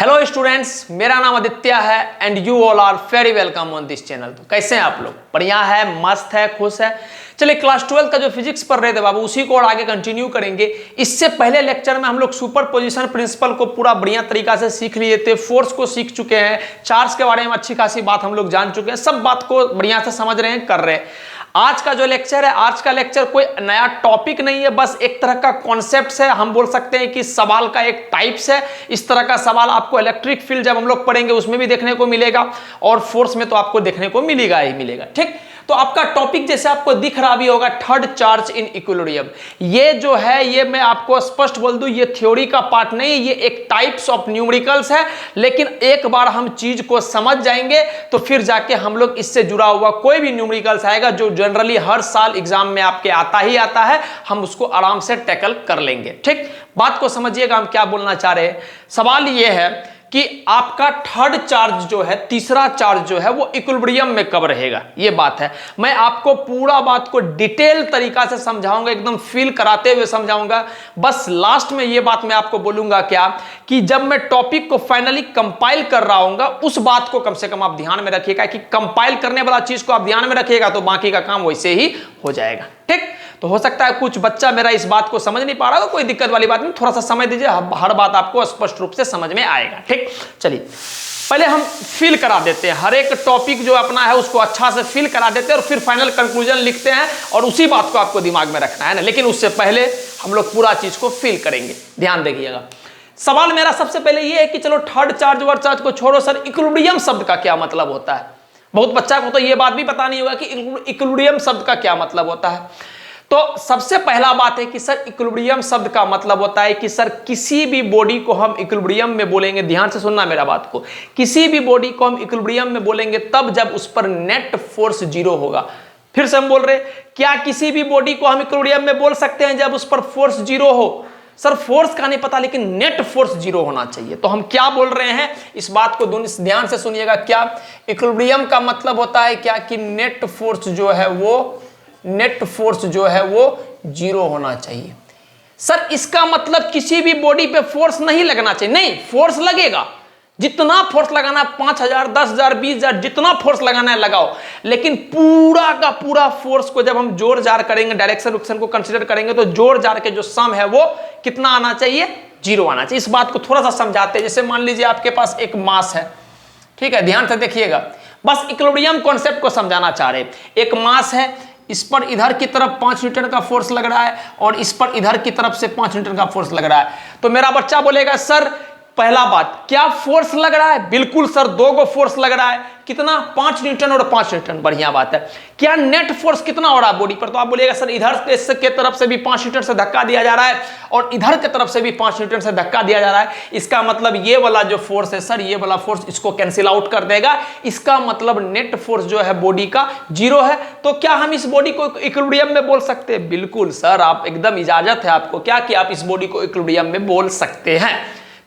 Hello students, मेरा नाम आदित्य है and you all are very welcome on this channel. तो कैसे हैं आप लोग? बढ़िया है, मस्त है, खुश है। चलिए, क्लास 12 का जो फिजिक्स पढ़ रहे थे बाबू, उसी को और आगे कंटिन्यू करेंगे। इससे पहले लेक्चर में हम लोग सुपर पोजिशन प्रिंसिपल को पूरा बढ़िया तरीका से सीख लिए थे, फोर्स को सीख चुके हैं, चार्ज के बारे में अच्छी खासी बात हम लोग जान चुके हैं, सब बात को बढ़िया से समझ रहे हैं, कर रहे हैं। आज का जो लेक्चर है, आज का लेक्चर कोई नया टॉपिक नहीं है, बस एक तरह का कॉन्सेप्ट है। हम बोल सकते हैं कि सवाल का एक टाइप्स है। इस तरह का सवाल आपको इलेक्ट्रिक फील्ड जब हम लोग पढ़ेंगे उसमें भी देखने को मिलेगा और फोर्स में तो आपको देखने को मिलेगा ही मिलेगा। ठीक, तो आपका टॉपिक जैसे आपको दिख रहा भी होगा, थर्ड चार्ज इन इक्विलिब्रियम। ये जो है, ये मैं आपको स्पष्ट बोल दूं, ये थ्योरी का पार्ट नहीं, ये एक टाइप्स ऑफ न्यूमेरिकल्स है। लेकिन एक बार हम चीज को समझ जाएंगे तो फिर जाके हम लोग इससे जुड़ा हुआ कोई भी न्यूमेरिकल्स आएगा जो जनरली हर साल एग्जाम में आपके आता ही आता है, हम उसको आराम से टैकल कर लेंगे। ठीक, बात को समझिएगा हम क्या बोलना चाह रहे हैं। सवाल ये है कि आपका थर्ड चार्ज जो है, तीसरा चार्ज जो है, वो इक्विलिब्रियम में कब रहेगा, ये बात है। मैं आपको पूरा बात को डिटेल तरीका से समझाऊंगा, एकदम फील कराते हुए समझाऊंगा। बस लास्ट में ये बात मैं आपको बोलूंगा क्या, कि जब मैं टॉपिक को फाइनली कंपाइल कर रहा हूंगा, उस बात को कम से कम आप ध्यान में रखिएगा कि कंपाइल करने वाला चीज को आप ध्यान में रखिएगा तो बाकी का काम वैसे ही हो जाएगा। ठीक, तो हो सकता है कुछ बच्चा मेरा इस बात को समझ नहीं पा रहा, तो कोई दिक्कत वाली बात नहीं, थोड़ा सा समय दीजिए, हर बात आपको स्पष्ट रूप से समझ में आएगा। ठीक, चलिए पहले हम फील करा देते हैं, हर एक टॉपिक जो अपना है उसको अच्छा से फील करा देते हैं और फिर फाइनल कंक्लूजन लिखते हैं और उसी बात को आपको दिमाग में रखना है ना। लेकिन उससे पहले हम लोग पूरा चीज को फील करेंगे, ध्यान देखिएगा। सवाल मेरा सबसे पहले ये है कि चलो थर्ड चार्ज वर्ड चार्ज को छोड़ो सर, इक्विलिब्रियम शब्द का क्या मतलब होता है? बहुत बच्चा को तो ये बात भी पता नहीं होगा कि इक्विलिब्रियम शब्द का क्या मतलब होता है। तो सबसे पहला बात है कि सर इक्विलिब्रियम शब्द का मतलब होता है कि सर किसी भी बॉडी को हम इक्विलिब्रियम में बोलेंगे, ध्यान से सुनना मेरा बात को, किसी भी बॉडी को हम इक्विलिब्रियम में बोलेंगे तब जब उस पर नेट फोर्स जीरो होगा। फिर से हम बोल रहे, क्या किसी भी बॉडी को हम इक्विलिब्रियम में बोल सकते हैं जब उस पर फोर्स जीरो हो? सर फोर्स का नहीं पता, लेकिन नेट फोर्स जीरो होना चाहिए। तो हम क्या बोल रहे हैं, इस बात को ध्यान से सुनिएगा। क्या इक्विलिब्रियम का मतलब होता है क्या कि नेट फोर्स जो है वो जीरो होना चाहिए। सर इसका मतलब किसी भी बॉडी पे फोर्स नहीं लगना चाहिए? नहीं, फोर्स लगेगा, जितना फोर्स लगाना है, 5000, 10,000, 20,000, जितना फोर्स लगाना है लगाओ, लेकिन पूरा का पूरा फोर्स को जब हम जोड़ जार करेंगे, डायरेक्शन को कंसीडर करेंगे, तो जोड़ जार के जो सम है वो कितना आना चाहिए? जीरो आना चाहिए। इस बात को थोड़ा सा समझाते हैं। जैसे मान लीजिए आपके पास एक मास है, ठीक है, ध्यान से देखिएगा, बस इक्विलिब्रियम कॉन्सेप्ट को समझाना चाह रहे। एक मास है, इस पर इधर की तरफ 5 न्यूटन का फोर्स लग रहा है और इस पर इधर की तरफ से 5 न्यूटन का फोर्स लग रहा है। तो मेरा बच्चा बोलेगा सर पहला बात, क्या फोर्स लग रहा है? बिल्कुल सर, दो गो फोर्स लग रहा है। कितना? 5 न्यूटन और 5 न्यूटन, बढ़िया बात है। क्या नेट फोर्स कितना हो रहा है बॉडी पर? तो आप बोलिएगा सर इधर के तरफ से भी 5 न्यूटन से धक्का दिया जा रहा है और इधर के तरफ से भी 5 न्यूटन से धक्का दिया जा रहा है। इसका मतलब ये वाला जो फोर्स है सर, ये वाला फोर्स इसको कैंसिल आउट कर देगा। इसका मतलब नेट फोर्स जो है बॉडी का जीरो है। तो क्या हम इस बॉडी को इक्विलिब्रियम में बोल सकते हैं? बिल्कुल सर, आप एकदम इजाजत है आपको क्या कि आप इस बॉडी को इक्विलिब्रियम में बोल सकते हैं।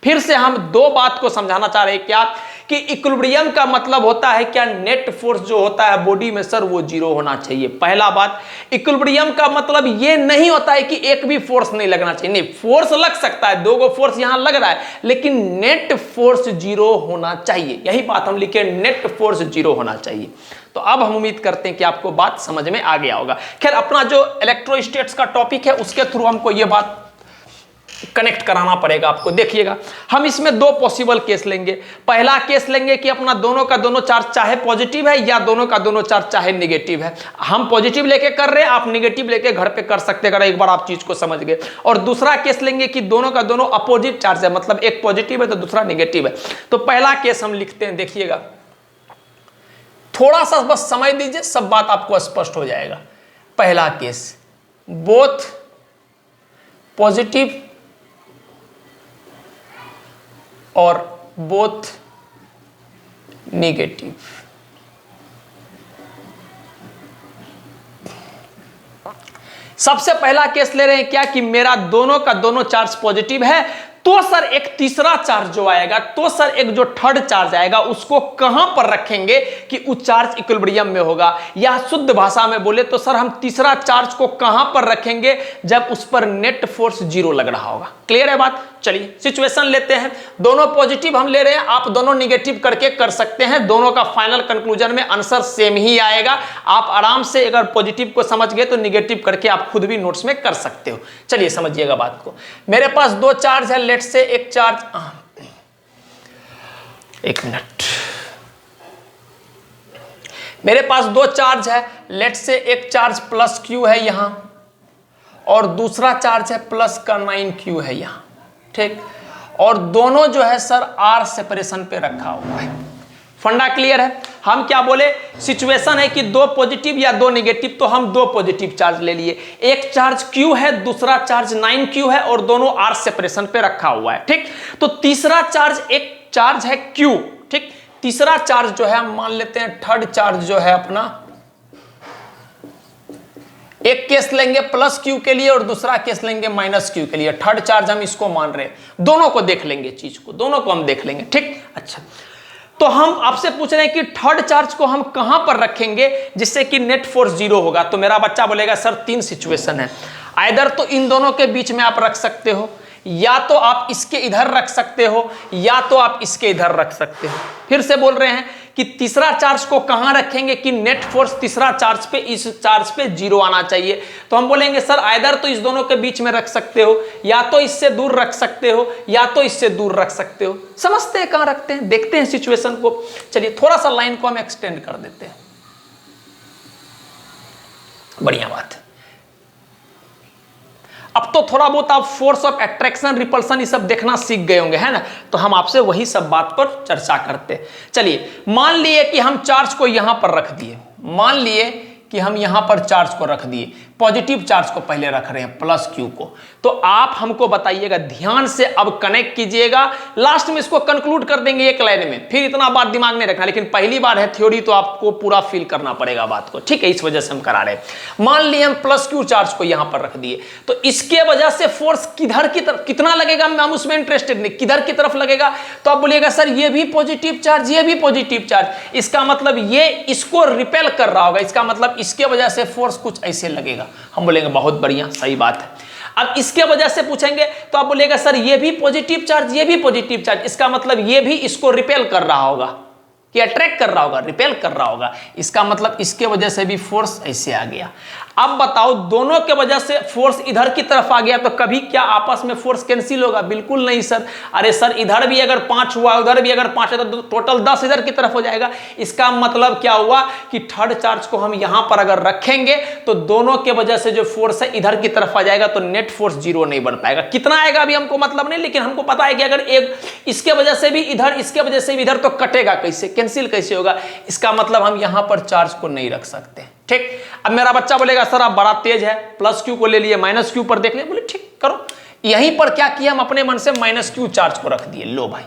फिर से हम दो बात को समझाना चाह रहे हैं, क्या कि इक्विलिब्रियम का मतलब होता है क्या नेट फोर्स जो होता है बॉडी में सर वो जीरो होना चाहिए। पहला बात, इक्विलिब्रियम का मतलब ये नहीं होता है कि एक भी फोर्स नहीं लगना चाहिए। नहीं, फोर्स लग सकता है, दो गो फोर्स यहां लग रहा है, लेकिन नेट फोर्स जीरो होना चाहिए। यही बात हम लिखे, नेट फोर्स जीरो होना चाहिए। तो अब हम उम्मीद करते हैं कि आपको बात समझ में आ गया होगा। खैर, अपना जो इलेक्ट्रोस्टैटिक्स का टॉपिक है उसके थ्रू हमको ये बात कनेक्ट कराना पड़ेगा आपको। देखिएगा, हम इसमें दो पॉसिबल केस लेंगे। पहला केस लेंगे कि अपना दोनों का दोनों चार्ज चाहे पॉजिटिव है या दोनों का दोनों चार्ज चाहे नेगेटिव है। हम पॉजिटिव लेके कर रहे हैं, आप नेगेटिव लेके घर पे कर सकते हैं, अगर एक बार आप चीज को समझ गए। और दूसरा केस लेंगे कि दोनों का दोनों अपोजिट चार्ज है, मतलब एक पॉजिटिव है तो दूसरा नेगेटिव है। तो पहला केस हम लिखते हैं, देखिएगा, थोड़ा सा बस समय दीजिए, सब बात आपको स्पष्ट हो जाएगा। पहला केस, बोथ पॉजिटिव और बोथ नेगेटिव। सबसे पहला केस ले रहे हैं क्या कि मेरा दोनों का दोनों चार्ज पॉजिटिव है, तो सर एक तीसरा चार्ज जो आएगा, तो सर एक जो थर्ड चार्ज आएगा उसको कहां पर रखेंगे कि उस चार्ज इक्विलिब्रियम में होगा। या शुद्ध भाषा में बोले तो सर हम तीसरा चार्ज को कहां पर रखेंगे जब उस पर नेट फोर्स जीरो लग रहा होगा। क्लियर है बात? चलिए सिचुएशन लेते हैं, दोनों पॉजिटिव हम ले रहे हैं, आप दोनों निगेटिव करके कर सकते हैं, दोनों का फाइनल कंक्लूजन में आंसर सेम ही आएगा। आप आराम से अगर पॉजिटिव को समझ गए तो निगेटिव करके आप खुद भी नोट्स में कर सकते हो। चलिए समझिएगा बात को। मेरे पास दो चार्ज है, लेट से एक चार्ज, एक मिनट, मेरे पास दो चार्ज है, लेट से एक चार्ज प्लस क्यू है यहां और दूसरा चार्ज है प्लस का 9q है यहां, ठीक, और दोनों जो है सर r सेपरेशन पे रखा हुआ है। फंडा क्लियर है? हम क्या बोले, सिचुएशन है कि दो पॉजिटिव या दो निगेटिव, तो हम दो पॉजिटिव चार्ज ले लिए, एक चार्ज q है, दूसरा चार्ज 9q है और दोनों r सेपरेशन पे रखा हुआ है, ठीक। तो तीसरा चार्ज, एक चार्ज है q, ठीक, तीसरा चार्ज जो है हम मान लेते हैं थर्ड चार्ज जो है अपना, एक केस लेंगे प्लस क्यू के लिए और दूसरा केस लेंगे माइनस क्यू के लिए, थर्ड चार्ज हम इसको मान रहे हैं, दोनों को देख लेंगे, चीज को दोनों को हम देख लेंगे, ठीक। अच्छा, तो हम आपसे पूछ रहे हैं कि थर्ड चार्ज को हम कहां पर रखेंगे जिससे कि नेट फोर्स 0 होगा। तो मेरा बच्चा बोलेगा सर 3 सिचुएशन है, आइदर तो इन दोनों के बीच में आप रख सकते हो, या तो आप इसके इधर रख सकते हो, या तो आप इसके इधर रख सकते हो। फिर से बोल रहे हैं कि तीसरा चार्ज को कहां रखेंगे कि नेट फोर्स तीसरा चार्ज पे, इस चार्ज पे 0 आना चाहिए। तो हम बोलेंगे सर आइदर तो इस दोनों के बीच में रख सकते हो, या तो इससे दूर रख सकते हो, या तो इससे दूर रख सकते हो। समझते हैं कहां रखते हैं, देखते हैं सिचुएशन को। चलिए थोड़ा सा लाइन को हम एक्सटेंड कर देते हैं, बढ़िया बात है। अब तो थोड़ा बहुत आप फोर्स ऑफ अट्रैक्शन, रिपल्सन ये सब देखना सीख गए होंगे, है ना। तो हम आपसे वही सब बात पर चर्चा करते। चलिए मान लिए कि हम चार्ज को यहां पर रख दिए, मान लिए कि हम यहां पर चार्ज को रख दिए, पॉजिटिव चार्ज को पहले रख रहे हैं प्लस क्यू को। तो आप हमको बताइएगा, ध्यान से अब कनेक्ट कीजिएगा, लास्ट में इसको कंक्लूड कर देंगे एक लाइन में, फिर इतना बात दिमाग में रखना, लेकिन पहली बार है थ्योरी तो आपको पूरा फील करना पड़ेगा बात को, ठीक है, इस वजह से हम करा रहे हैं। मान लिए हम प्लस क्यू चार्ज को यहां पर रख दिए, तो इसके वजह से फोर्स किधर की तरफ कितना लगेगा, हम उसमें इंटरेस्टेड नहीं, किधर की तरफ लगेगा। तो आप बोलिएगा सर ये भी पॉजिटिव चार्ज, ये भी पॉजिटिव चार्ज, इसका मतलब ये इसको रिपेल कर रहा होगा, इसका मतलब इसके वजह से फोर्स कुछ ऐसे लगेगा। हम बोलेंगे बहुत बढ़िया, सही बात है। अब इसके वजह से पूछेंगे तो आप बोलेगा सर ये भी पॉजिटिव चार्ज, ये भी पॉजिटिव चार्ज, इसका मतलब ये भी इसको रिपेल कर रहा होगा, कि अट्रैक्ट कर रहा होगा, रिपेल कर रहा होगा, इसका मतलब इसके वजह से भी फोर्स ऐसे आ गया। अब बताओ दोनों के वजह से फोर्स इधर की तरफ आ गया तो कभी क्या आपस में फोर्स कैंसिल होगा? बिल्कुल नहीं सर। अरे सर इधर भी अगर 5 हुआ, उधर भी अगर 5 है तो टोटल 10 इधर की तरफ हो जाएगा। इसका मतलब क्या हुआ कि थर्ड चार्ज को हम यहां पर अगर रखेंगे तो दोनों के वजह से जो फोर्स है इधर की तरफ आ जाएगा, तो नेट फोर्स 0 नहीं बन पाएगा। कितना आएगा अभी हमको मतलब नहीं, लेकिन हमको पता है कि अगर एक इसके वजह से भी इधर, इसके वजह से भी इधर, तो कटेगा कैसे, कैंसिल कैसे होगा। इसका मतलब हम यहां पर चार्ज को नहीं रख सकते, ठीक। अब मेरा बच्चा बोलेगा सर आप बड़ा तेज है, प्लस क्यू को ले लिए, माइनस क्यू पर देख ले, बोले ठीक करो। यहीं पर क्या किया, हम अपने मन से माइनस क्यू चार्ज को रख दिए, लो भाई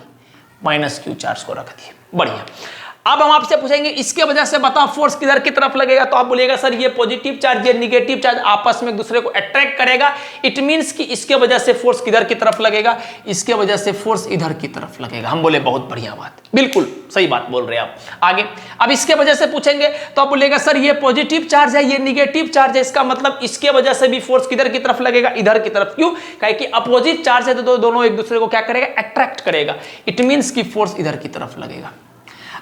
माइनस क्यू चार्ज को रख दिए, बढ़िया। अब हम आपसे पूछेंगे इसके वजह से बताओ फोर्स किधर की तरफ लगेगा, तो आप बोलिएगा सर ये पॉजिटिव चार्ज, ये निगेटिव चार्ज आपस में एक दूसरे को अट्रैक्ट करेगा। इट मींस कि इसके वजह से फोर्स किधर की तरफ लगेगा, इसके वजह से फोर्स इधर की तरफ लगेगा। हम बोले बहुत बढ़िया बात, बिल्कुल सही बात बोल रहे हैं आप। आगे अब इसके वजह से पूछेंगे तो आप बोलेगा सर ये पॉजिटिव चार्ज है, ये निगेटिव चार्ज है, इसका मतलब इसके वजह से भी फोर्स किधर की तरफ लगेगा, इधर की तरफ। क्यों? कि अपोजिट चार्ज है तो दोनों एक दूसरे को क्या करेगा, अट्रैक्ट करेगा। इट मींस कि फोर्स इधर की तरफ लगेगा।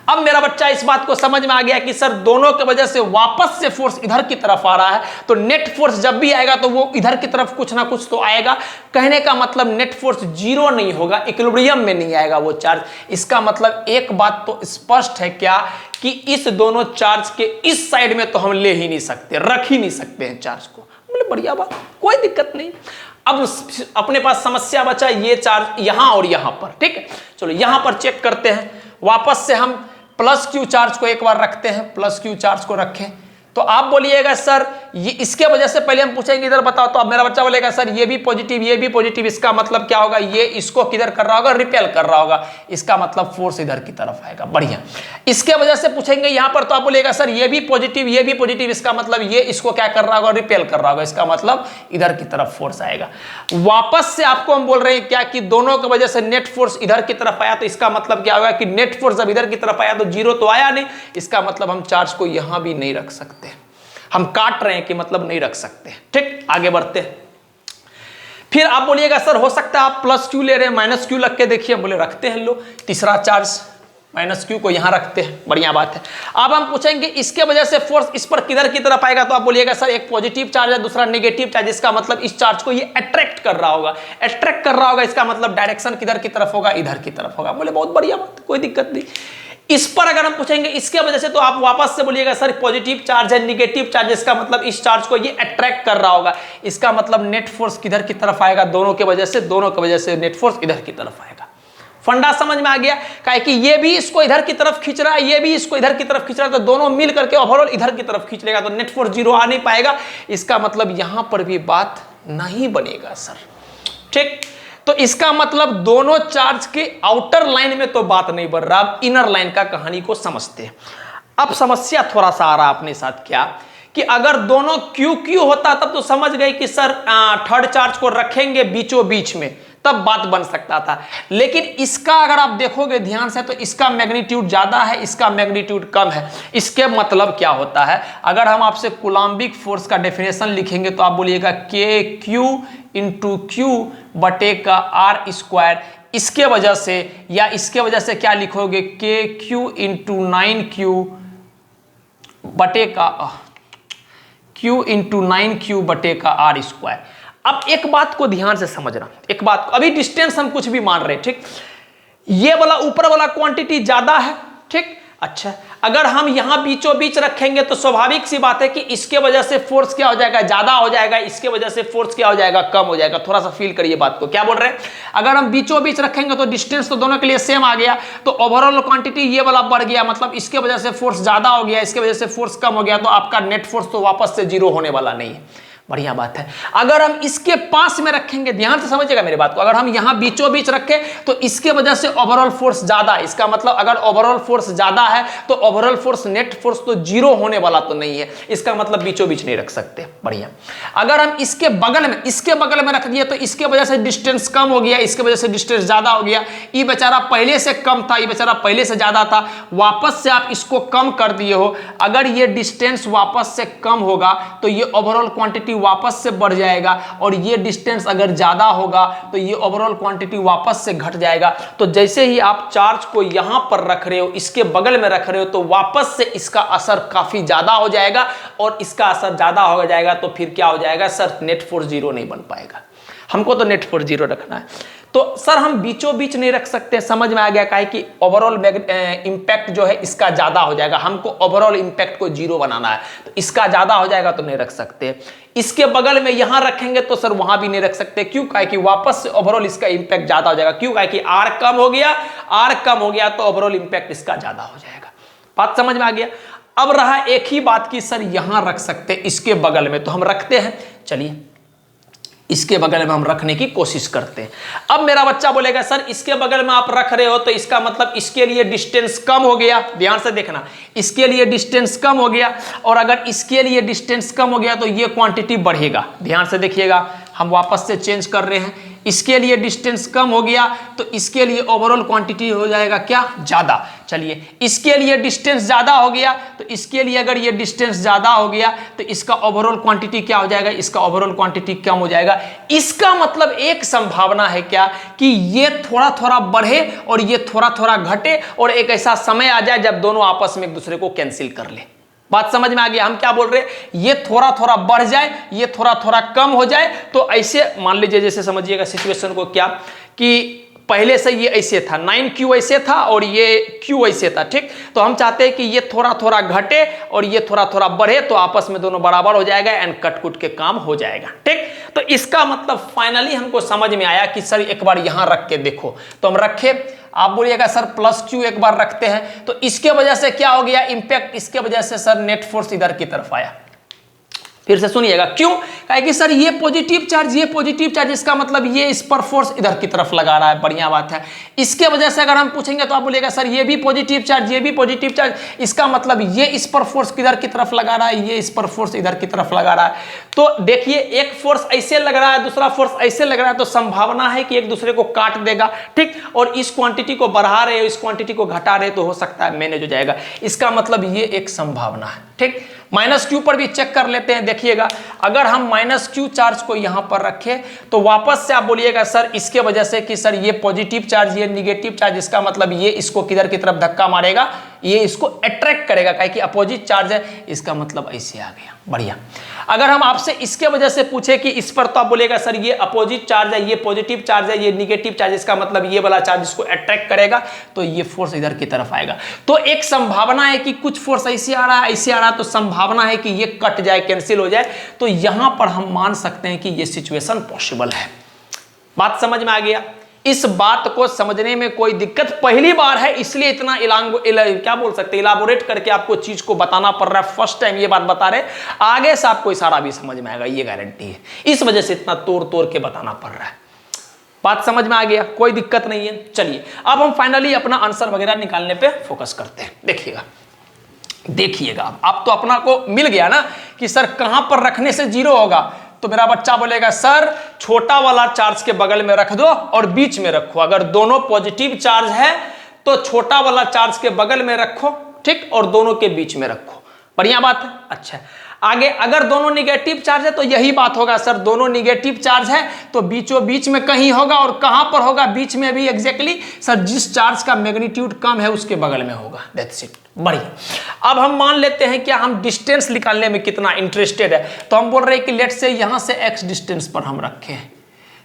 अब मेरा बच्चा इस बात को समझ में आ गया कि सर दोनों के वजह से वापस से फोर्स इधर की तरफ आ रहा है, तो नेट फोर्स जब भी आएगा तो वो इधर की तरफ कुछ ना कुछ तो आएगा। कहने का मतलब नेट फोर्स 0 नहीं होगा, इक्विलिब्रियम में नहीं आएगा वो चार्ज। इसका मतलब एक बात तो स्पष्ट है क्या, कि इस दोनों चार्ज के इस साइड में तो हम ले ही नहीं सकते, रख ही नहीं सकते हैं चार्ज को। बोले बढ़िया बात, कोई दिक्कत नहीं। अब अपने पास समस्या बचा ये चार्ज यहां और यहां पर, ठीक है। चलो यहां पर चेक करते हैं, वापस से हम प्लस क्यू चार्ज को एक बार रखते हैं, प्लस क्यू चार्ज को रखें। तो आप बोलिएगा सर ये इसके वजह से पहले हम पूछेंगे इधर बताओ, तो अब मेरा बच्चा बोलेगा सर ये भी पॉजिटिव, ये भी पॉजिटिव, इसका मतलब क्या होगा, ये इसको किधर कर रहा होगा, रिपेल कर रहा होगा, इसका मतलब फोर्स इधर की तरफ आएगा, बढ़िया। इसके वजह से पूछेंगे यहां पर, तो आप बोलेगा सर ये भी पॉजिटिव, ये भी पॉजिटिव, इसका मतलब ये इसको क्या कर रहा होगा, रिपेल कर रहा होगा, इसका मतलब इधर की तरफ फोर्स आएगा। वापस से आपको हम बोल रहे हैं क्या, कि दोनों की वजह से नेट फोर्स इधर की तरफ आया, तो इसका मतलब क्या होगा कि नेट फोर्स जब इधर की तरफ आया तो 0 तो आया नहीं, इसका मतलब हम चार्ज को यहां भी नहीं रख सकते, हम काट रहे हैं कि मतलब नहीं रख सकते, ठीक। आगे बढ़ते हैं। फिर आप बोलिएगा सर हो सकता है आप प्लस क्यू ले रहे हैं, माइनस क्यू लग के देखिए, बोले रखते हैं, लो तीसरा चार्ज माइनस क्यू को यहां रखते हैं, बढ़िया बात है। अब हम पूछेंगे इसके वजह से फोर्स इस पर किधर की तरफ आएगा, तो आप बोलिएगा सर एक पॉजिटिव चार्ज है, दूसरा नेगेटिव चार्ज, इसका मतलब इस चार्ज को ये अट्रैक्ट कर रहा होगा, अट्रैक्ट कर रहा होगा, इसका मतलब डायरेक्शन किधर की तरफ होगा, इधर की तरफ होगा। बोले बहुत बढ़िया बात, कोई दिक्कत नहीं। इस पर अगर हम पूछेंगे इसके वजह से, तो आप वापस से बोलिएगा सर पॉजिटिव चार्ज है, नेगेटिव चार्ज, इसका मतलब इस चार्ज को ये अट्रैक्ट कर रहा होगा, इसका मतलब नेट फोर्स किधर की तरफ आएगा, दोनों की वजह से नेट फोर्स इधर की तरफ आएगा। फंडा समझ में आ गया, काहे कि ये भी इसको इधर की तरफ खींच रहा है, ये भी इसको इधर की तरफ खींच रहा है, तो दोनों मिल करके ओवरऑल इधर की तरफ खींच लेगा, तो नेट फोर्स जीरो आ नहीं पाएगा। इसका मतलब यहां पर भी बात नहीं बनेगा सर, ठीक। तो इसका मतलब दोनों चार्ज के आउटर लाइन में तो बात नहीं बढ़ रहा, अब इनर लाइन का कहानी को समझते हैं। अब समस्या थोड़ा सा आ रहा अपने साथ क्या, कि अगर दोनों क्यू क्यू होता तब तो समझ गए कि सर थर्ड चार्ज को रखेंगे बीचों बीच में, तब बात बन सकता था। लेकिन इसका अगर आप देखोगे ध्यान से, तो इसका मैग्नीट्यूड ज्यादा है, इसका मैग्नीट्यूड कम है। इसके मतलब क्या होता है, अगर हम आपसे कूलम्बिक फोर्स का डेफिनेशन लिखेंगे तो आप बोलिएगा के क्यू इंटू क्यू बटे का आर स्क्वायर, इसके वजह से, या इसके वजह से क्या लिखोगे, के क्यू इंटू 9Q बटे का Q इंटू 9Q बटे का आर स्क्वायर। अब एक बात को ध्यान से समझना, एक बात को, अभी डिस्टेंस हम कुछ भी मान रहे हैं, ठीक, ये वाला ऊपर वाला क्वांटिटी ज्यादा है, ठीक। अच्छा, अगर हम यहां बीचों बीच रखेंगे तो स्वाभाविक सी बात है कि इसके वजह से फोर्स क्या हो जाएगा, ज्यादा हो जाएगा, इसके वजह से फोर्स क्या हो जाएगा, कम हो जाएगा। थोड़ा सा फील करिए बात को, क्या बोल रहे हैं, अगर हम बीचों बीच रखेंगे तो डिस्टेंस तो दोनों के लिए सेम आ गया, तो ओवरऑल क्वांटिटी ये वाला बढ़ गया, मतलब इसके वजह से फोर्स ज्यादा हो गया, इसके वजह से फोर्स कम हो गया, तो आपका नेट फोर्स तो वापस से जीरो होने वाला नहीं है। बढ़िया बात है। अगर हम इसके पास में रखेंगे, ध्यान से समझिएगा मेरी बात को, अगर हम यहां बीचों बीच रखें तो इसके वजह से ओवरऑल फोर्स ज्यादा है, इसका मतलब अगर ओवरऑल फोर्स ज्यादा है तो ओवरऑल फोर्स नेट फोर्स तो जीरो होने वाला तो नहीं है, इसका मतलब बीचों बीच नहीं रख सकते। बढ़िया। अगर हम इसके बगल में रख दिए तो इसके वजह से डिस्टेंस कम हो गया, इसके वजह से डिस्टेंस ज्यादा हो गया, ये बेचारा पहले से कम था, ये बेचारा पहले से ज्यादा था, वापस से आप इसको कम कर दिए हो। अगर ये डिस्टेंस वापस से कम होगा तो ये ओवरऑल क्वांटिटी वापस से बढ़ जाएगा, और ये डिस्टेंस अगर ज्यादा होगा तो ये ओवरऑल क्वांटिटी वापस से घट जाएगा। तो जैसे ही आप चार्ज को यहां पर रख रहे हो, इसके बगल में रख रहे हो, तो वापस से इसका असर काफी ज्यादा हो जाएगा, और इसका असर ज्यादा हो जाएगा तो फिर क्या हो जाएगा सर, नेट फोर्स जीरो नहीं बन पाएगा। हमको तो नेट फोर्स जीरो रखना है, तो सर हम बीचों बीच नहीं रख सकते, समझ में आ गया, काहे कि ओवरऑल इंपैक्ट जो है इसका ज्यादा हो जाएगा, हमको ओवरऑल इंपैक्ट को जीरो बनाना है, तो इसका ज्यादा हो जाएगा तो नहीं रख सकते। इसके बगल में यहां रखेंगे तो सर वहां भी नहीं रख सकते, क्यों, काहे कि वापस से ओवरऑल इसका इंपैक्ट ज्यादा हो जाएगा, क्यों, काहे कि आर कम हो गया तो ओवरऑल इंपैक्ट इसका ज्यादा हो जाएगा। बात समझ में आ गया। अब रहा एक ही बात की सर यहां रख सकते इसके बगल में, तो हम रखते हैं, चलिए इसके बगल में हम रखने की कोशिश करते हैं। अब मेरा बच्चा बोलेगा सर इसके बगल में आप रख रहे हो तो इसका मतलब इसके लिए डिस्टेंस कम हो गया, ध्यान से देखना, इसके लिए डिस्टेंस कम हो गया, और अगर इसके लिए डिस्टेंस कम हो गया तो ये क्वांटिटी बढ़ेगा। ध्यान से देखिएगा, हम वापस से चेंज कर रहे हैं, इसके लिए डिस्टेंस कम हो गया तो इसके लिए ओवरऑल क्वांटिटी हो जाएगा क्या, ज्यादा। चलिए इसके लिए डिस्टेंस ज्यादा हो गया तो इसके लिए अगर ये डिस्टेंस ज्यादा हो गया तो इसका ओवरऑल क्वांटिटी क्या हो जाएगा, इसका ओवरऑल क्वांटिटी कम हो जाएगा। इसका मतलब एक संभावना है क्या, कि ये थोड़ा थोड़ा बढ़े और ये थोड़ा थोड़ा घटे, और एक ऐसा समय आ जाए जब दोनों आपस में एक दूसरे को कैंसिल कर ले। बात समझ में आ गया, हम क्या बोल रहे हैं, ये थोड़ा थोड़ा बढ़ जाए, ये थोड़ा थोड़ा कम हो जाए, तो ऐसे मान लीजिए, जैसे समझिएगा सिचुएशन को क्या, कि पहले से ये ऐसे था, 9Q ऐसे था और ये Q ऐसे था, ठीक। तो हम चाहते हैं कि ये थोड़ा थोड़ा घटे और ये थोड़ा थोड़ा बढ़े, तो आपस में दोनों बराबर हो जाएगा एंड कट के काम हो जाएगा, ठीक। तो इसका मतलब फाइनली हमको समझ में आया कि सर एक बार यहां रख के देखो, तो हम रखे, आप बोलिएगा सर प्लस Q एक बार रखते हैं, तो इसके वजह से क्या हो गया इंपैक्ट, इसके वजह से सर नेट फोर्स इधर की तरफ आया। फिर से सुनिएगा, क्यों, कहे कि सर ये पॉजिटिव चार्ज, इसका मतलब ये इस पर फोर्स इधर की तरफ लगा रहा है, बढ़िया बात है। इसके वजह से अगर हम पूछेंगे तो आप बोलिएगा सर ये भी पॉजिटिव चार्ज, इसका मतलब ये इस पर फोर्स किधर की तरफ लगा रहा है, ये इस पर फोर्स इधर की तरफ लगा रहा है। तो देखिए एक फोर्स ऐसे लग रहा है, दूसरा फोर्स ऐसे लग रहा है, तो संभावना है कि एक दूसरे को काट देगा, ठीक। और इस क्वांटिटी को बढ़ा रहे हो, इस क्वांटिटी को घटा रहे, तो हो सकता है मैनेज हो जाएगा। इसका मतलब ये एक संभावना है, ठीक। माइनस क्यू पर भी चेक कर लेते हैं। देखिएगा अगर हम माइनस क्यू चार्ज को यहां पर रखें तो वापस से आप बोलिएगा सर इसके वजह से कि सर ये पॉजिटिव चार्ज ये निगेटिव चार्ज, इसका मतलब ये इसको किधर की तरफ धक्का मारेगा, ये इसको अट्रैक्ट करेगा, काहे कि अपोजिट चार्ज है, इसका मतलब ऐसे आ गया। बढ़िया। अगर हम आपसे इसके वजह से पूछे कि इस पर, तो आप बोलेगा सर ये अपोजिट चार्ज है, ये पॉजिटिव चार्ज है, ये निगेटिव चार्ज, इसका मतलब ये वाला चार्ज इसको अट्रैक्ट करेगा, तो ये फोर्स इधर की तरफ आएगा। तो एक संभावना है कि कुछ फोर्स ऐसे आ रहा है, ऐसे आ रहा है, तो संभावना है कि ये कट जाए, कैंसिल हो जाए। तो यहां पर हम मान सकते हैं कि ये सिचुएशन पॉसिबल है। बात समझ में आ गया? इस बात को समझने में कोई दिक्कत पहली बार है, इसलिए इतना क्या बोल सकते हैं, इलाबोरेट करके आपको चीज को बताना पड़ रहा है। फर्स्ट टाइम ये बात बता रहे, आगे से आपको इशारा भी समझ में आएगा, ये गारंटी है। इस वजह से इतना तोड़ तोड़ के बताना पड़ रहा है। बात समझ में आ गया? कोई दिक्कत नहीं है। चलिए अब हम फाइनली अपना आंसर वगैरह निकालने पे फोकस करते हैं। देखिएगा अब तो अपना को मिल गया ना कि सर कहां पर रखने से जीरो होगा। तो मेरा बच्चा बोलेगा सर छोटा वाला चार्ज के बगल में रख दो और बीच में रखो। अगर दोनों पॉजिटिव चार्ज है तो छोटा वाला चार्ज के बगल में रखो, ठीक, और दोनों के बीच में रखो। बढ़िया बात है। अच्छा आगे, अगर दोनों निगेटिव चार्ज है तो यही बात होगा, सर दोनों निगेटिव चार्ज है तो बीचों बीच में कहीं होगा, और कहां पर होगा? बीच में भी एग्जैक्टली सर जिस चार्ज का मैग्नीट्यूड कम है उसके बगल में होगा। That's it. बढ़िया। अब हम मान लेते हैं क्या हम डिस्टेंस निकालने में कितना इंटरेस्टेड है, तो हम बोल रहे हैं कि लेट से यहां से x डिस्टेंस पर हम रखे हैं।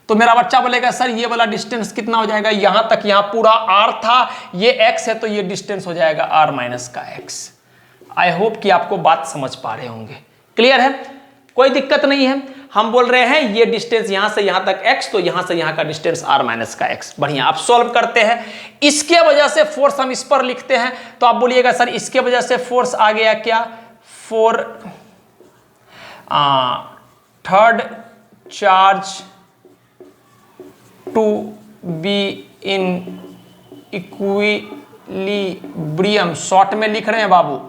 तो मेरा बच्चा बोलेगा सर ये वाला डिस्टेंस कितना हो जाएगा, यहां तक यहां पूरा r था, ये x है, तो ये डिस्टेंस हो जाएगा r माइनस का x। आई होप कि आपको बात समझ पा रहे होंगे। क्लियर है? कोई दिक्कत नहीं है। हम बोल रहे हैं ये डिस्टेंस यहां से यहां तक x, तो यहां से यहां का डिस्टेंस r माइनस का x। बढ़िया। आप सॉल्व करते हैं, इसके वजह से फोर्स हम इस पर लिखते हैं। तो आप बोलिएगा सर इसके वजह से फोर्स आ गया क्या, third charge to be in equilibrium, short में लिख रहे हैं बाबू।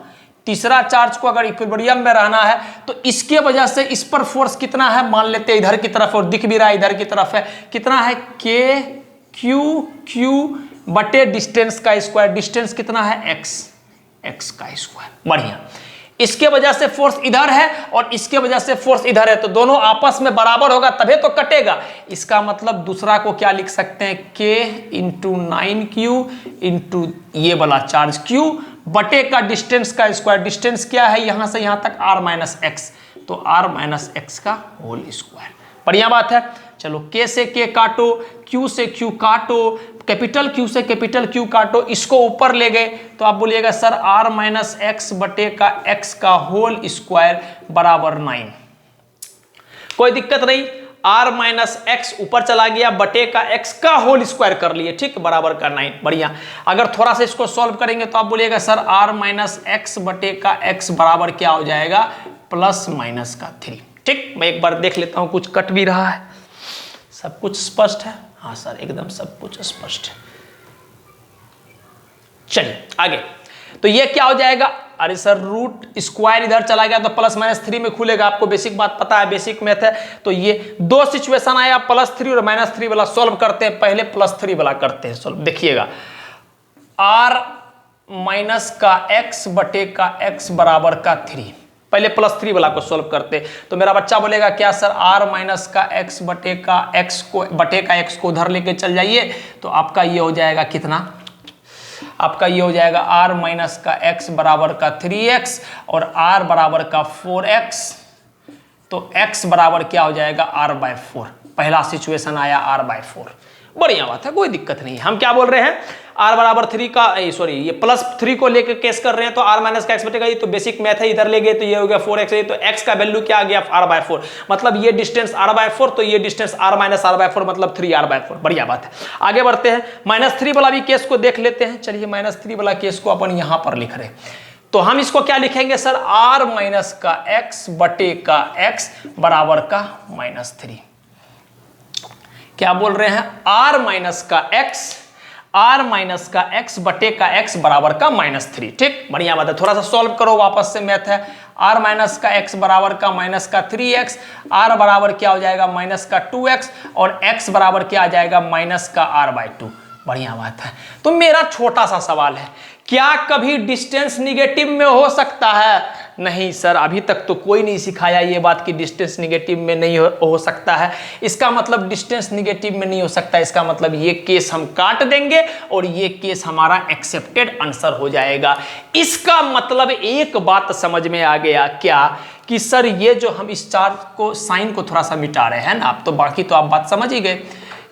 तीसरा चार्ज को अगर इक्विलिब्रियम में रहना है तो इसके वजह से इस पर फोर्स कितना है, मान लेते हैं इधर की तरफ, और दिख भी रहा है इधर की तरफ है, कितना है k क्यू बटे डिस्टेंस का स्क्वायर। डिस्टेंस कितना है x का स्क्वायर। बढ़िया। इसके वजह से फोर्स इधर है और इसके वजह से फोर्स इधर है, तो दोनों आपस में बराबर होगा तभी तो कटेगा। इसका मतलब दूसरा को क्या लिख सकते हैं, k इंटू 9q इंटू ये वाला चार्ज q बटे का डिस्टेंस का स्क्वायर। डिस्टेंस क्या है यहां से यहां तक, r माइनस एक्स, तो r माइनस एक्स का होल स्क्वायर। बढ़िया बात है। चलो k से k काटो, q से q काटो, कैपिटल Q से कैपिटल Q काटो, इसको ऊपर ले गए तो आप बोलिएगा सर r माइनस एक्स बटे का x का होल स्क्वायर बराबर 9। कोई दिक्कत नहीं, r माइनस एक्स ऊपर चला गया, बटे का x का होल स्क्वायर कर लिए, ठीक, बराबर का 9। बढ़िया। अगर थोड़ा सा इसको सॉल्व करेंगे तो आप बोलिएगा सर r माइनस एक्स बटे का x बराबर क्या हो जाएगा, प्लस माइनस का 3। ठीक, मैं एक बार देख लेता हूं, कुछ कट भी रहा है, सब कुछ स्पष्ट है? हाँ सर एकदम सब कुछ स्पष्ट है। चलिए आगे, तो ये क्या हो जाएगा, अरे सर रूट स्क्वायर इधर चला गया तो प्लस माइनस 3 में खुलेगा, आपको बेसिक बात पता है, बेसिक मैथ है। तो ये दो सिचुएशन आया, +3 और -3 वाला सॉल्व करते हैं। पहले +3 वाला करते हैं सॉल्व। देखिएगा r माइनस का x बटे का x बराबर का 3, पहले +3 वाला को सॉल्व करते। तो मेरा बच्चा बोलेगा क्या सर, r माइनस का x बटे का x को उधर लेके चल जाइए, तो आपका ये हो जाएगा कितना, आपका ये हो जाएगा r माइनस का x बराबर का 3x और r बराबर का 4x, तो x बराबर क्या हो जाएगा, r/4। पहला सिचुएशन आया r/4। बढ़िया बात है, कोई दिक्कत नहीं। हम क्या बोल रहे हैं, r बराबर 3 का सॉरी ये +3 को लेकर केस कर रहे हैं, तो r माइनस का x बटेगा, ये तो बेसिक मैथ है, इधर ले गए तो ये हो गया 4x, तो x का वैल्यू क्या आ गया, r/4। मतलब ये डिस्टेंस r/4, तो ये डिस्टेंस r माइनस r/4 मतलब 3r/4। बढ़िया बात है। आगे बढ़ते हैं, -3 वाला भी केस को देख लेते हैं। चलिए -3 वाला केस को अपन यहां पर लिख रहे हैं, तो हम इसको क्या लिखेंगे सर, r माइनस का x बटे का x बराबर का -3। क्या बोल रहे हैं, r माइनस का x बटे का x बराबर का -3। ठीक, बढ़िया बात है। थोड़ा सा सॉल्व करो, वापस से मैथ है। r माइनस का x बराबर का -3x, r बराबर क्या हो जाएगा, -2x, और x बराबर क्या आ जाएगा, -r/2। बढ़िया बात है। तो मेरा छोटा सा सवाल है, क्या कभी डिस्टेंस निगेटिव में हो सकता है? नहीं सर, अभी तक तो कोई नहीं सिखाया ये बात कि डिस्टेंस निगेटिव में नहीं हो सकता है। इसका मतलब डिस्टेंस निगेटिव में नहीं हो सकता, इसका मतलब ये केस हम काट देंगे और ये केस हमारा एक्सेप्टेड आंसर हो जाएगा। इसका मतलब एक बात समझ में आ गया क्या, कि सर ये जो हम इस चार्ज को, साइन को थोड़ा सा मिटा रहे हैं ना आप, तो बाकी तो आप बात समझ ही गए।